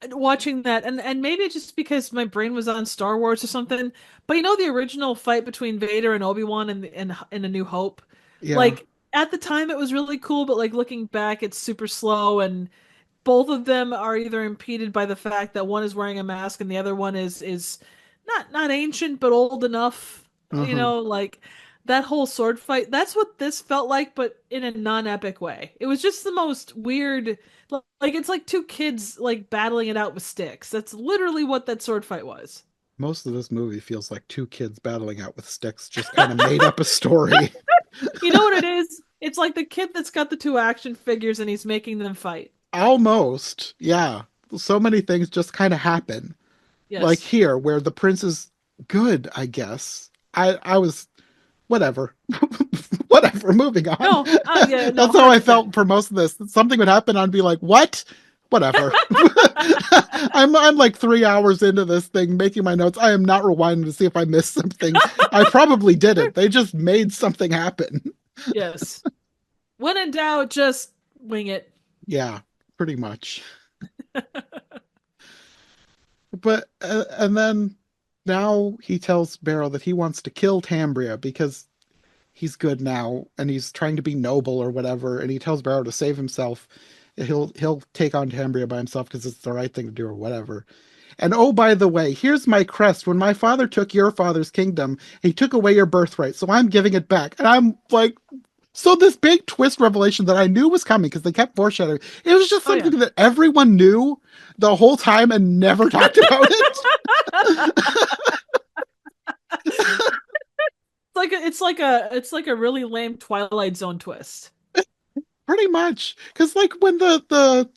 B: watching that, and maybe it's just because my brain was on Star Wars or something. But you know the original fight between Vader and Obi-Wan in A New Hope,
A: Yeah.
B: like at the time it was really cool, but like looking back, it's super slow and both of them are either impeded by the fact that one is wearing a mask and the other one is not ancient but old enough,
A: Uh-huh.
B: like that whole sword fight. That's what this felt like, but in a non-epic way. It was just the most weird, like it's like two kids like battling it out with sticks. That's literally what that sword fight was.
A: Most of this movie feels like two kids battling out with sticks, just kind of made up a story.
B: You know what it is? It's like the kid that's got the two action figures and he's making them fight.
A: Almost. Yeah. So many things just kind of happen. Like
B: Yes.
A: here, where the prince is good, I guess. I was whatever. Whatever, moving on.
B: No, yeah, no,
A: That's how I
B: 100%.
A: felt for most of this. Something would happen, I'd be like, what? Whatever. I'm like 3 hours into this thing making my notes. I am not rewinding to see if I missed something. I probably didn't. They just made something happen.
B: Yes. When in doubt, just wing it.
A: Yeah, pretty much. But and then now he tells Barrow that he wants to kill Tambria because he's good now and he's trying to be noble or whatever. And he tells Barrow to save himself. He'll take on Tambria by himself because it's the right thing to do or whatever. And oh, by the way, here's my crest. When my father took your father's kingdom, he took away your birthright, so I'm giving it back. And I'm like, so this big twist revelation that I knew was coming because they kept foreshadowing. It was just
B: Oh yeah.
A: something that everyone knew the whole time and never talked about it.
B: It's like a really lame Twilight Zone twist.
A: Pretty much, because like when the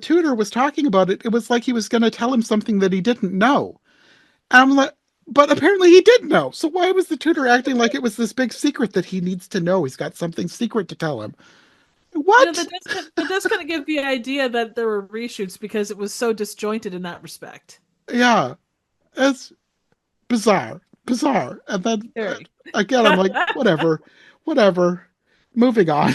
A: tutor was talking about it, it was like he was going to tell him something that he didn't know. And I'm like, but apparently he did know. So why was the tutor acting like it was this big secret that he needs to know? He's got something secret to tell him. What?
B: That does kind of give the idea that there were reshoots because it was so disjointed in that respect.
A: Yeah, it's bizarre, bizarre. And then
B: Very.
A: again, I'm like, whatever, whatever. Moving on.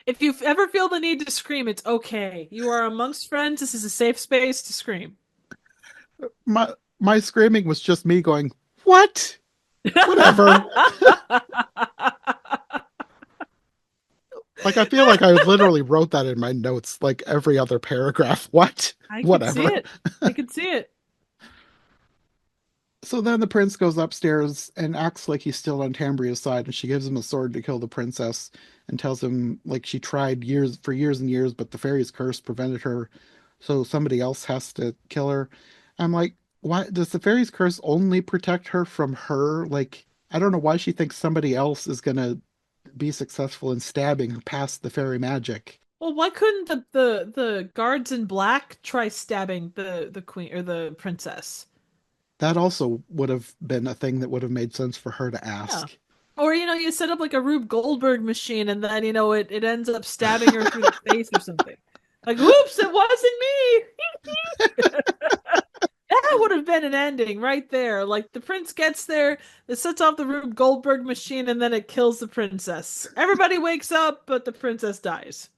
B: If you ever feel the need to scream, it's okay. You are amongst friends. This is a safe space to scream.
A: My screaming was just me going, what? Whatever. Like, I feel like I literally wrote that in my notes, like every other paragraph. What?
B: I could see
A: Whatever.
B: it. I could see it.
A: So then the prince goes upstairs and acts like he's still on Tambria's side, and she gives him a sword to kill the princess and tells him like she tried years and years, but the fairy's curse prevented her, so somebody else has to kill her. I'm like, why does the fairy's curse only protect her from her? Like, I don't know why she thinks somebody else is gonna be successful in stabbing past the fairy magic.
B: Well, why couldn't the guards in black try stabbing the queen or the princess?
A: That also would have been a thing that would have made sense for her to
B: Yeah.
A: ask.
B: Or, you set up like a Rube Goldberg machine and then, it ends up stabbing her through the face or something. Like, whoops, it wasn't me. That would have been an ending right there. Like the prince gets there, it sets off the Rube Goldberg machine, and then it kills the princess. Everybody wakes up, but the princess dies.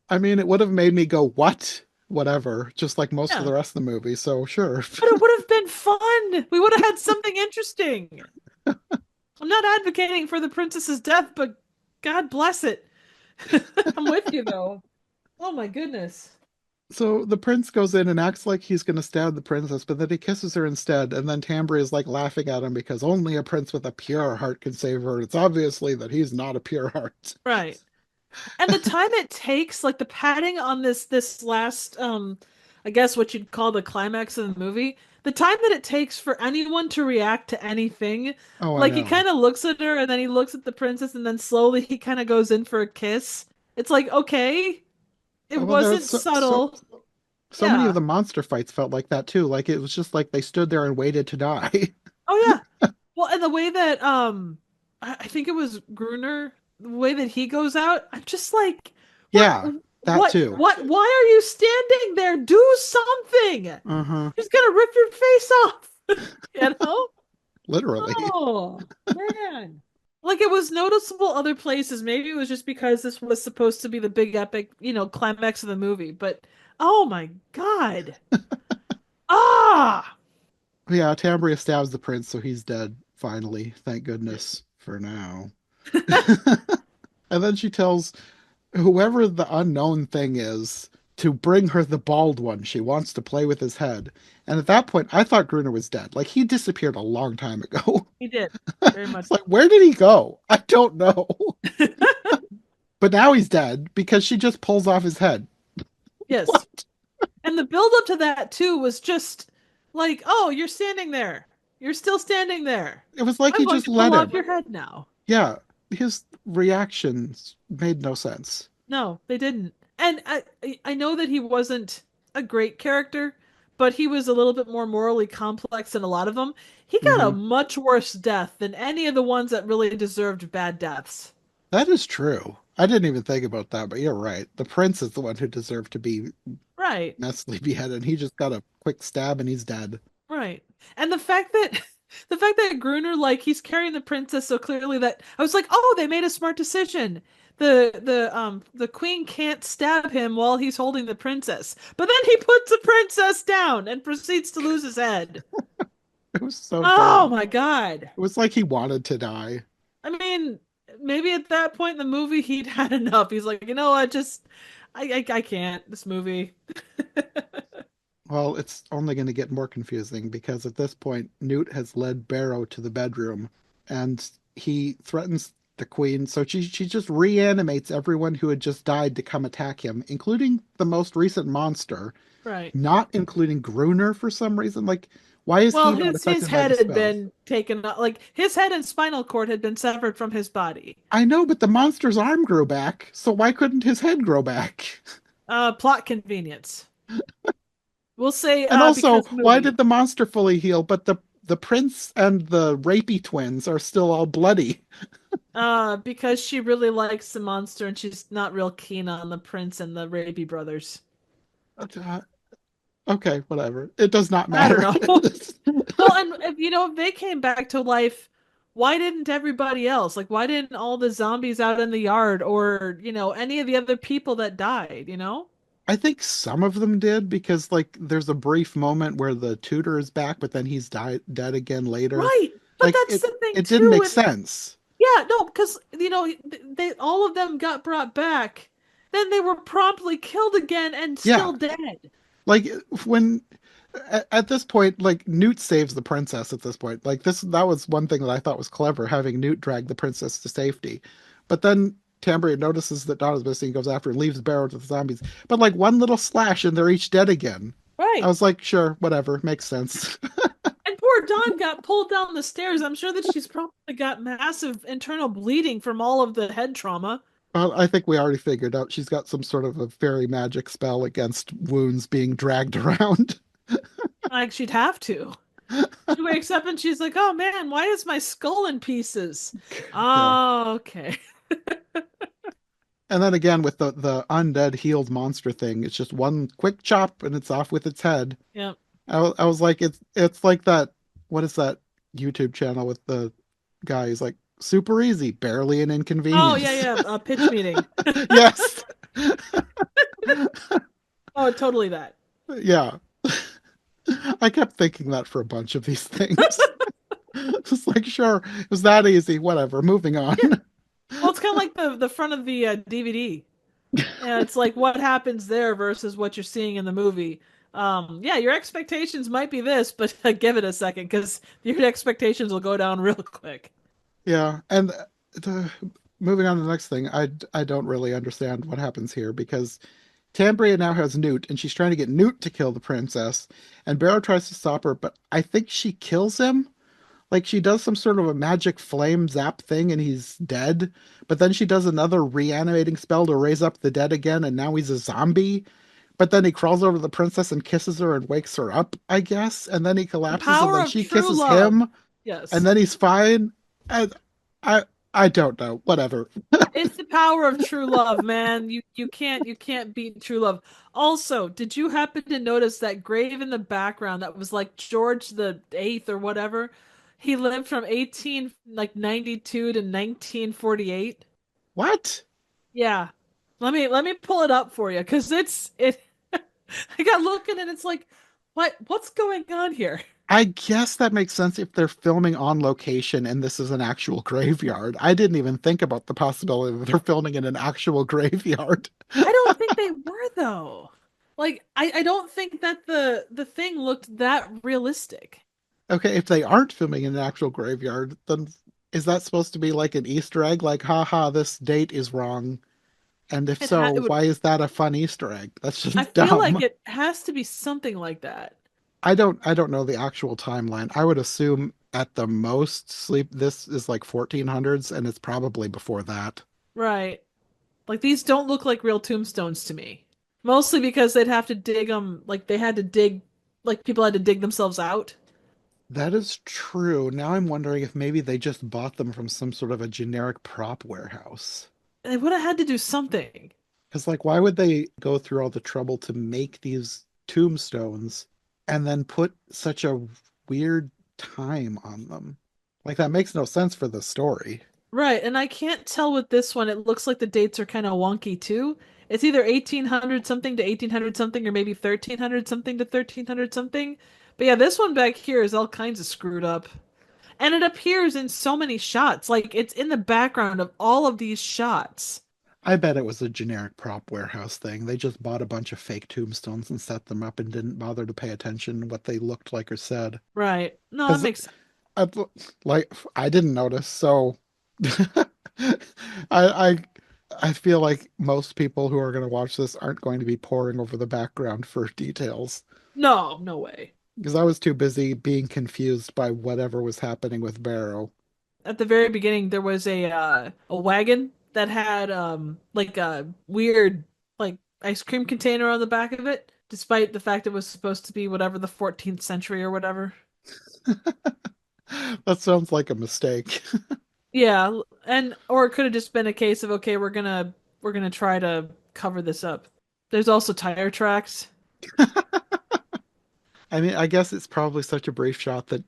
A: I mean, it would have made me go, what? Whatever, just like most of
B: Yeah.
A: the rest of the movie, so sure.
B: But it would have been fun. We would have had something interesting. I'm not advocating for the princess's death, but God bless it. I'm with you though. Oh my goodness.
A: So the prince goes in and acts like he's going to stab the princess, but then he kisses her instead, and then Tambry is like laughing at him because only a prince with a pure heart can save her. It's obviously that he's not a pure heart.
B: Right. And the time it takes, like the padding on this last I guess what you'd call the climax of the movie, the time that it takes for anyone to react to anything,
A: Oh, I
B: like he
A: know.
B: kind of looks at her and then he looks at the princess and then slowly he kind of goes in for a kiss. It's like, okay, it
A: Oh, well, there's
B: wasn't subtle.
A: so many of
B: Yeah.
A: the monster fights felt like that too. Like it was just like they stood there and waited to die.
B: Oh yeah. Well, and the way that I think it was Gruner, the way that he goes out, I'm just like, what
A: Yeah, that too.
B: why are you standing there? Do something.
A: Uh-huh.
B: He's gonna rip your face off. You know?
A: Literally.
B: Oh man. Like it was noticeable other places. Maybe it was just because this was supposed to be the big epic, climax of the movie. But oh my God. Ah!
A: Yeah, Tambria stabs the prince, so he's dead, finally. Thank goodness for now. And then she tells whoever the unknown thing is to bring her the bald one. She wants to play with his head. And at that point, I thought Gruner was dead. Like, he disappeared a long time ago.
B: He did. Very much
A: It's like, where did he go? I don't know. But now he's dead because she just pulls off his head.
B: yes.
A: What?
B: And the build up to that too was just like, oh, you're standing there. You're still standing there.
A: It was like
B: I'm
A: he
B: going
A: just
B: to pull
A: let
B: off
A: him.
B: your head now.
A: Yeah, his reactions made no sense.
B: No, they didn't. And I know that he wasn't a great character, but he was a little bit more morally complex than a lot of them. He got a
A: Hmm.
B: much worse death than any of the ones that really deserved bad deaths.
A: That is true. I didn't even think about that, but you're right. The prince is the one who deserved to be
B: Right.
A: messily beheaded. He just got a quick stab and he's dead.
B: Right. And the fact that Gruner, like, he's carrying the princess so clearly that I was like, oh, they made a smart decision. The queen can't stab him while he's holding the princess. But then he puts the princess down and proceeds to lose his head.
A: It was so
B: Oh
A: dumb.
B: my God.
A: It was like he wanted to die.
B: I mean, maybe at that point in the movie he'd had enough. He's like, I can't. This movie.
A: Well, it's only going to get more confusing because at this point, Newt has led Barrow to the bedroom and he threatens the queen. So she just reanimates everyone who had just died to come attack him, including the most recent monster,
B: Right.
A: not including Gruner for some reason. Like, why is
B: Well,
A: he not
B: his
A: affected by
B: head
A: the
B: had
A: spell?
B: been taken, like his head and spinal cord had been severed from his body.
A: I know, but the monster's arm grew back, so why couldn't his head grow back?
B: Plot convenience. We'll say
A: And also,
B: because
A: why
B: movie.
A: did the monster fully heal, but the prince and the rapey twins are still all bloody?
B: Because she really likes the monster and she's not real keen on the prince and the Raby brothers.
A: Uh, okay, whatever. It does not
B: I don't
A: matter.
B: know. Well, and if they came back to life, why didn't everybody else? Like, why didn't all the zombies out in the yard or, any of the other people that died?
A: I think some of them did because like there's a brief moment where the tutor is back, but then he's died dead again later.
B: Right. But
A: Like
B: that's the thing
A: it didn't
B: too.
A: make sense.
B: Yeah, no, because they all of them got brought back. Then they were promptly killed again and
A: Yeah,
B: still dead.
A: like when at this point, like Newt saves the princess at this point. Like that was one thing that I thought was clever, having Newt drag the princess to safety. But then Tambria notices that Donna's missing, goes after and leaves Barrow to the zombies. But like one little slash and they're each dead again. I
B: Right.
A: was like, sure, whatever, makes sense.
B: And poor Dawn got pulled down the stairs. I'm sure that she's probably got massive internal bleeding from all of the head trauma.
A: Well, I think we already figured out she's got some sort of a fairy magic spell against wounds being dragged around.
B: Like she'd have to. She wakes up and she's like, "Oh man, why is my skull in pieces?"
A: Yeah.
B: Oh, okay.
A: And then again with the undead healed monster thing, it's just one quick chop and it's off with its head.
B: Yeah.
A: I was like, it's like that. What is that YouTube channel with the guy? He's like, super easy, barely an
B: Oh yeah,
A: inconvenience.
B: yeah. Pitch meeting.
A: Yes,
B: Oh, totally that.
A: yeah. I kept thinking that for a bunch of these things. Just like, sure, it was that easy. Whatever. Moving on.
B: Yeah. Well, it's kind of like the front of the DVD. Yeah, it's like what happens there versus what you're seeing in the movie. Yeah, your expectations might be this, but give it a second because your expectations will go down real quick.
A: Yeah, and the, moving on to the next thing, I don't really understand what happens here because Tambria now has Newt, and she's trying to get Newt to kill the princess, and Barrow tries to stop her, but I think she kills him. Like she does some sort of a magic flame zap thing, and he's dead. But then she does another reanimating spell to raise up the dead again, and now he's a zombie. But then he crawls over to the princess and kisses her and wakes her up, I guess. And then he
B: The
A: collapses, and
B: power
A: then
B: of
A: she
B: true
A: kisses
B: love.
A: him, and
B: Yes.
A: then he's fine. And I I don't know. Whatever.
B: It's the power of true love, man. You can't beat true love. Also, did you happen to notice that grave in the background that was like George the Eighth or whatever? He lived from 18 like 92 to 1948.
A: What?
B: Yeah. Let me pull it up for you because it I got looking and it's like what's going on here?
A: I guess that makes sense if they're filming on location and this is an actual graveyard. I didn't even think about the possibility that they're filming in an actual graveyard.
B: I don't think they were though. Like I don't think that the thing looked that realistic.
A: Okay, if they aren't filming in an actual graveyard, then is that supposed to be like an Easter egg? Like, haha, this date is wrong. And if
B: It
A: so,
B: would
A: why is that a fun Easter egg? That's
B: I
A: just
B: feel like
A: dumb.
B: it has to be something like that.
A: I don't know the actual timeline. I would assume at the most sleep this is like 1400s and it's probably before that.
B: Right. Like these don't look like real tombstones to me. Mostly because they'd have to dig them like they had to dig like people had to dig themselves out.
A: That is true. Now I'm wondering if maybe they just bought them from some sort of a generic prop warehouse.
B: They would have had to do something.
A: Because, like, why would they go through all the trouble to make these tombstones and then put such a weird time on them? Like, that makes no sense for the story.
B: Right, and I can't tell with this one. It looks like the dates are kind of wonky too. It's either 1800 something to 1800 something or maybe 1300 something to 1300 something. But yeah, this one back here is all kinds of screwed up. And it appears in so many shots. Like it's in the background of all of these shots.
A: I bet it was a generic prop warehouse thing. They just bought a bunch of fake tombstones and set them up and didn't bother to pay attention to what they looked like or said.
B: Right. No, that
A: Because,
B: makes sense.
A: like, I didn't notice, so I I feel like most people who are going to watch this aren't going to be poring over the background for details
B: No, no way.
A: because I was too busy being confused by whatever was happening with Barrow.
B: At the very beginning there was a wagon that had like a weird like ice cream container on the back of it, despite the fact it was supposed to be whatever the 14th century or whatever.
A: That sounds like a mistake.
B: Yeah, and or it could have just been a case of okay, we're gonna try to cover this up. There's also tire tracks.
A: I mean, I guess it's probably such a brief shot that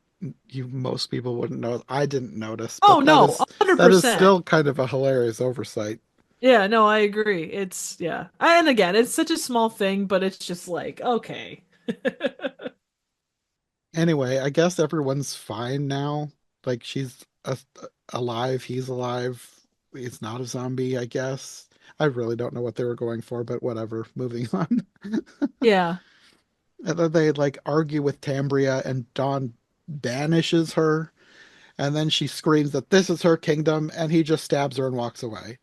A: you most people wouldn't know. I didn't notice,
B: Oh
A: but
B: no,
A: that is
B: 100%.
A: still kind of a hilarious oversight.
B: Yeah, no, I agree. It's yeah. And again, it's such a small thing, but it's just like, okay.
A: Anyway, I guess everyone's fine now. Like she's alive, he's alive. He's not a zombie, I guess. I really don't know what they were going for, but whatever. Moving on.
B: Yeah.
A: And then they like argue with Tambria, and Dawn banishes her, and then she screams that this is her kingdom, and he just stabs her and walks away.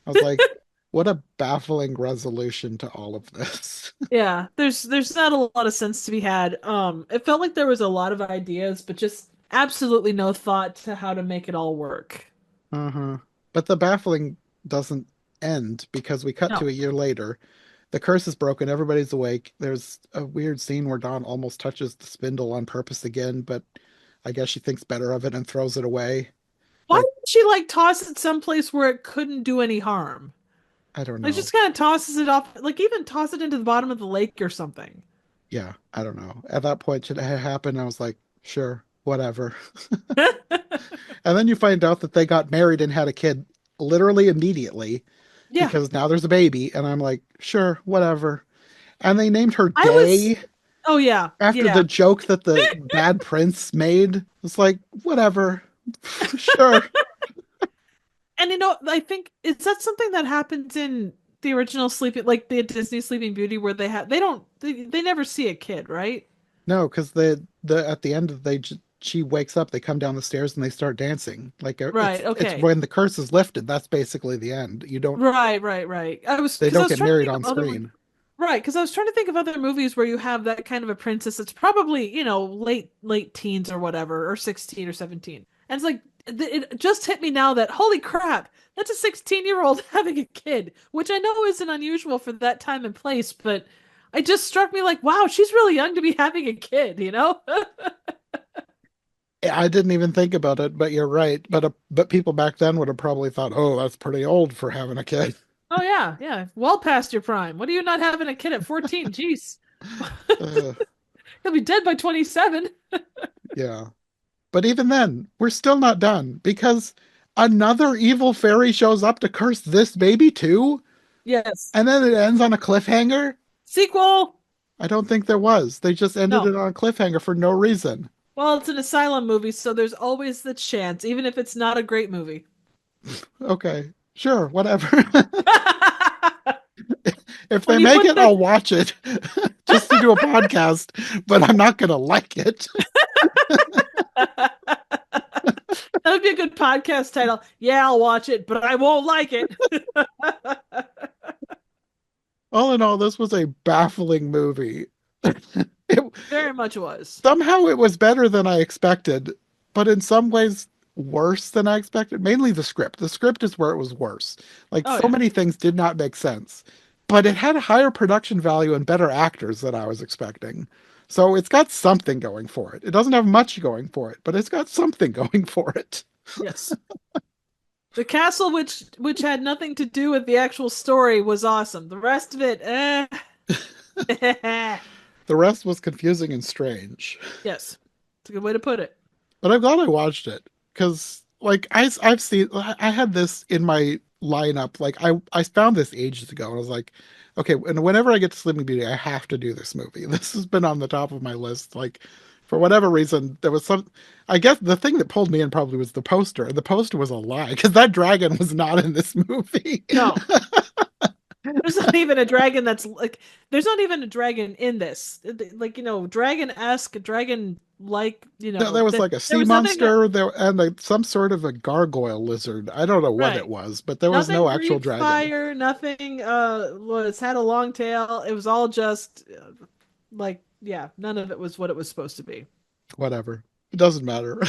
A: I was like, what a baffling resolution to all of this.
B: Yeah, there's not a lot of sense to be had. It felt like there was a lot of ideas, but just absolutely no thought to how to make it all work.
A: Uh-huh. But the baffling doesn't end because we cut to
B: No.
A: a year later. The curse is broken, everybody's awake. There's a weird scene where Dawn almost touches the spindle on purpose again, but I guess she thinks better of it and throws it away.
B: Why
A: Like,
B: didn't she like toss it someplace where it couldn't do any harm?
A: I don't
B: Like
A: know.
B: just kind of tosses it off, like even toss it into the bottom of the lake or something.
A: Yeah, I don't know. At that point, it had happened. I was like, sure, whatever. And then you find out that they got married and had a kid literally immediately
B: Yeah,
A: because now there's a baby. And I'm like, sure, whatever. And they named her
B: I was.
A: Day
B: Oh yeah,
A: after
B: yeah.
A: the joke that the bad prince made. It's like, whatever. Sure.
B: And I think is that something that happens in the original Sleeping, like the Disney Sleeping Beauty, where they never see a kid, right?
A: No, because the at the end she wakes up, they come down the stairs and they start dancing. Like
B: Right.
A: it's
B: Okay.
A: when the curse is lifted, that's basically the end. You don't
B: Right. Right. Right.
A: They
B: I
A: don't
B: was
A: get
B: trying to
A: married
B: think
A: on
B: of other
A: screen.
B: right because I was trying to think of other movies where you have that kind of a princess that's probably late teens or whatever, or 16 or 17, and it's like it just hit me now that holy crap, that's a 16-year-old having a kid, which I know isn't unusual for that time and place, but it just struck me like wow, she's really young to be having a kid, you know?
A: I didn't even think about it, but you're right. But people back then would have probably thought, "Oh, that's pretty old for having a kid."
B: Oh yeah, yeah, well past your prime. What are you not having a kid at 14? Jeez.
A: Uh,
B: He'll be dead by 27.
A: yeah. But even then, we're still not done because another evil fairy shows up to curse this baby too,
B: Yes.
A: and then it ends on a cliffhanger.
B: Sequel.
A: I don't think there was. They just ended it
B: No.
A: on a cliffhanger for no reason.
B: Well, it's an Asylum movie, so there's always the chance, even if it's not a great movie.
A: Okay, sure, whatever. If they
B: When you
A: make
B: put
A: it, I'll watch it just to do a podcast, but I'm not gonna like it.
B: that would be a good podcast title. Yeah, I'll watch it, but I won't like it.
A: All in all, this was a baffling movie. It,
B: Very much was.
A: somehow it was better than I expected, but in some ways worse than I expected. Mainly the script. The script is where it was worse. Like
B: Oh
A: so
B: yeah.
A: many things did not make sense, but it had a higher production value and better actors than I was expecting. So it's got something going for it. It doesn't have much going for it, but it's got something going for it.
B: Yes. The castle, which had nothing to do with the actual story, was awesome. The rest of it,
A: The rest was confusing and strange.
B: yes, it's a good way to put it.
A: But I'm glad I watched it because, like, I've seen I had this in my lineup. Like, I found this ages ago, and I was like, okay, and whenever I get to Sleeping Beauty, I have to do this movie. This has been on the top of my list. Like, for whatever reason, there was some. I guess the thing that pulled me in probably was the poster. The poster was a lie because that dragon was not in this movie.
B: No, there's not even a dragon that's like. There's not even a dragon in this. Like dragon-esque, dragon-like.
A: There was like a
B: There
A: sea
B: was nothing that
A: monster there and like some sort of a gargoyle lizard. I don't know what it
B: right.
A: was, but there was no
B: Nothing
A: actual
B: breathed
A: dragon.
B: fire. Nothing. Was had a long tail. It was all just like yeah. None of it was what it was supposed to be.
A: Whatever. It doesn't matter.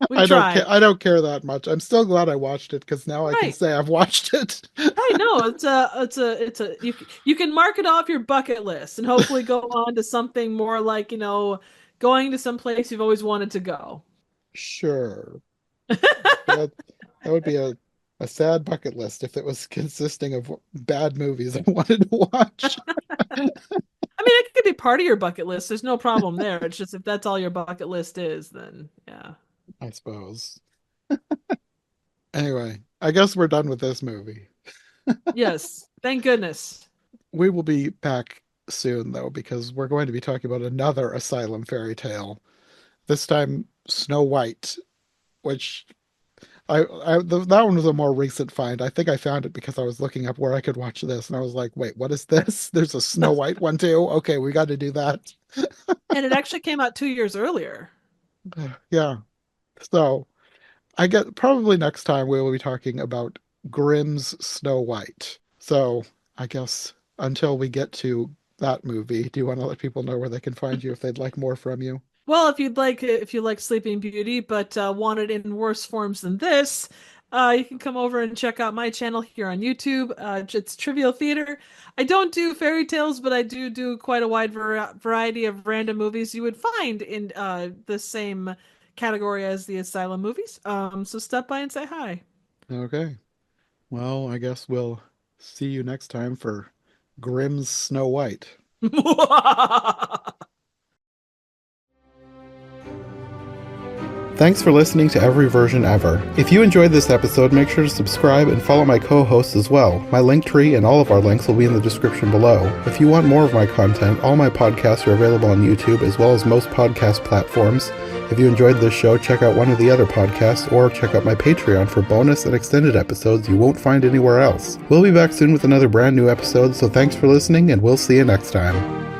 B: We tried.
A: I don't care that much. I'm still glad I watched it because now I can
B: Right.
A: say I've watched it.
B: I know it's a you can mark it off your bucket list and hopefully go on to something more like, going to some place you've always wanted to go.
A: Sure. That that would be a sad bucket list if it was consisting of bad movies I wanted to watch.
B: I mean, it could be part of your bucket list. There's no problem there. It's just if that's all your bucket list is, then yeah.
A: I suppose. Anyway, I guess we're done with this movie.
B: Yes. Thank goodness.
A: We will be back soon though, because we're going to be talking about another Asylum fairy tale This time, Snow White, which that one was a more recent find. I think I found it because I was looking up where I could watch this, and I was like, wait, what is this? There's a Snow White one too? Okay, we got to do that.
B: And it actually came out 2 years earlier.
A: Yeah. So I get probably next time we will be talking about Grimm's Snow White. So I guess until we get to that movie, do you want to let people know where they can find you if they'd like more from you?
B: Well, if you like Sleeping Beauty, but want it in worse forms than this, you can come over and check out my channel here on YouTube. It's Trivial Theater. I don't do fairy tales, but I do quite a wide variety of random movies you would find in the same category as the Asylum movies. So stop by and say hi.
A: Okay. Well, I guess we'll see you next time for Grimm's Snow White. Thanks for listening to Every Version Ever. If you enjoyed this episode, make sure to subscribe and follow my co-hosts as well. My link tree and all of our links will be in the description below. If you want more of my content, all my podcasts are available on YouTube as well as most podcast platforms. If you enjoyed this show, check out one of the other podcasts or check out my Patreon for bonus and extended episodes you won't find anywhere else. We'll be back soon with another brand new episode, so thanks for listening and we'll see you next time.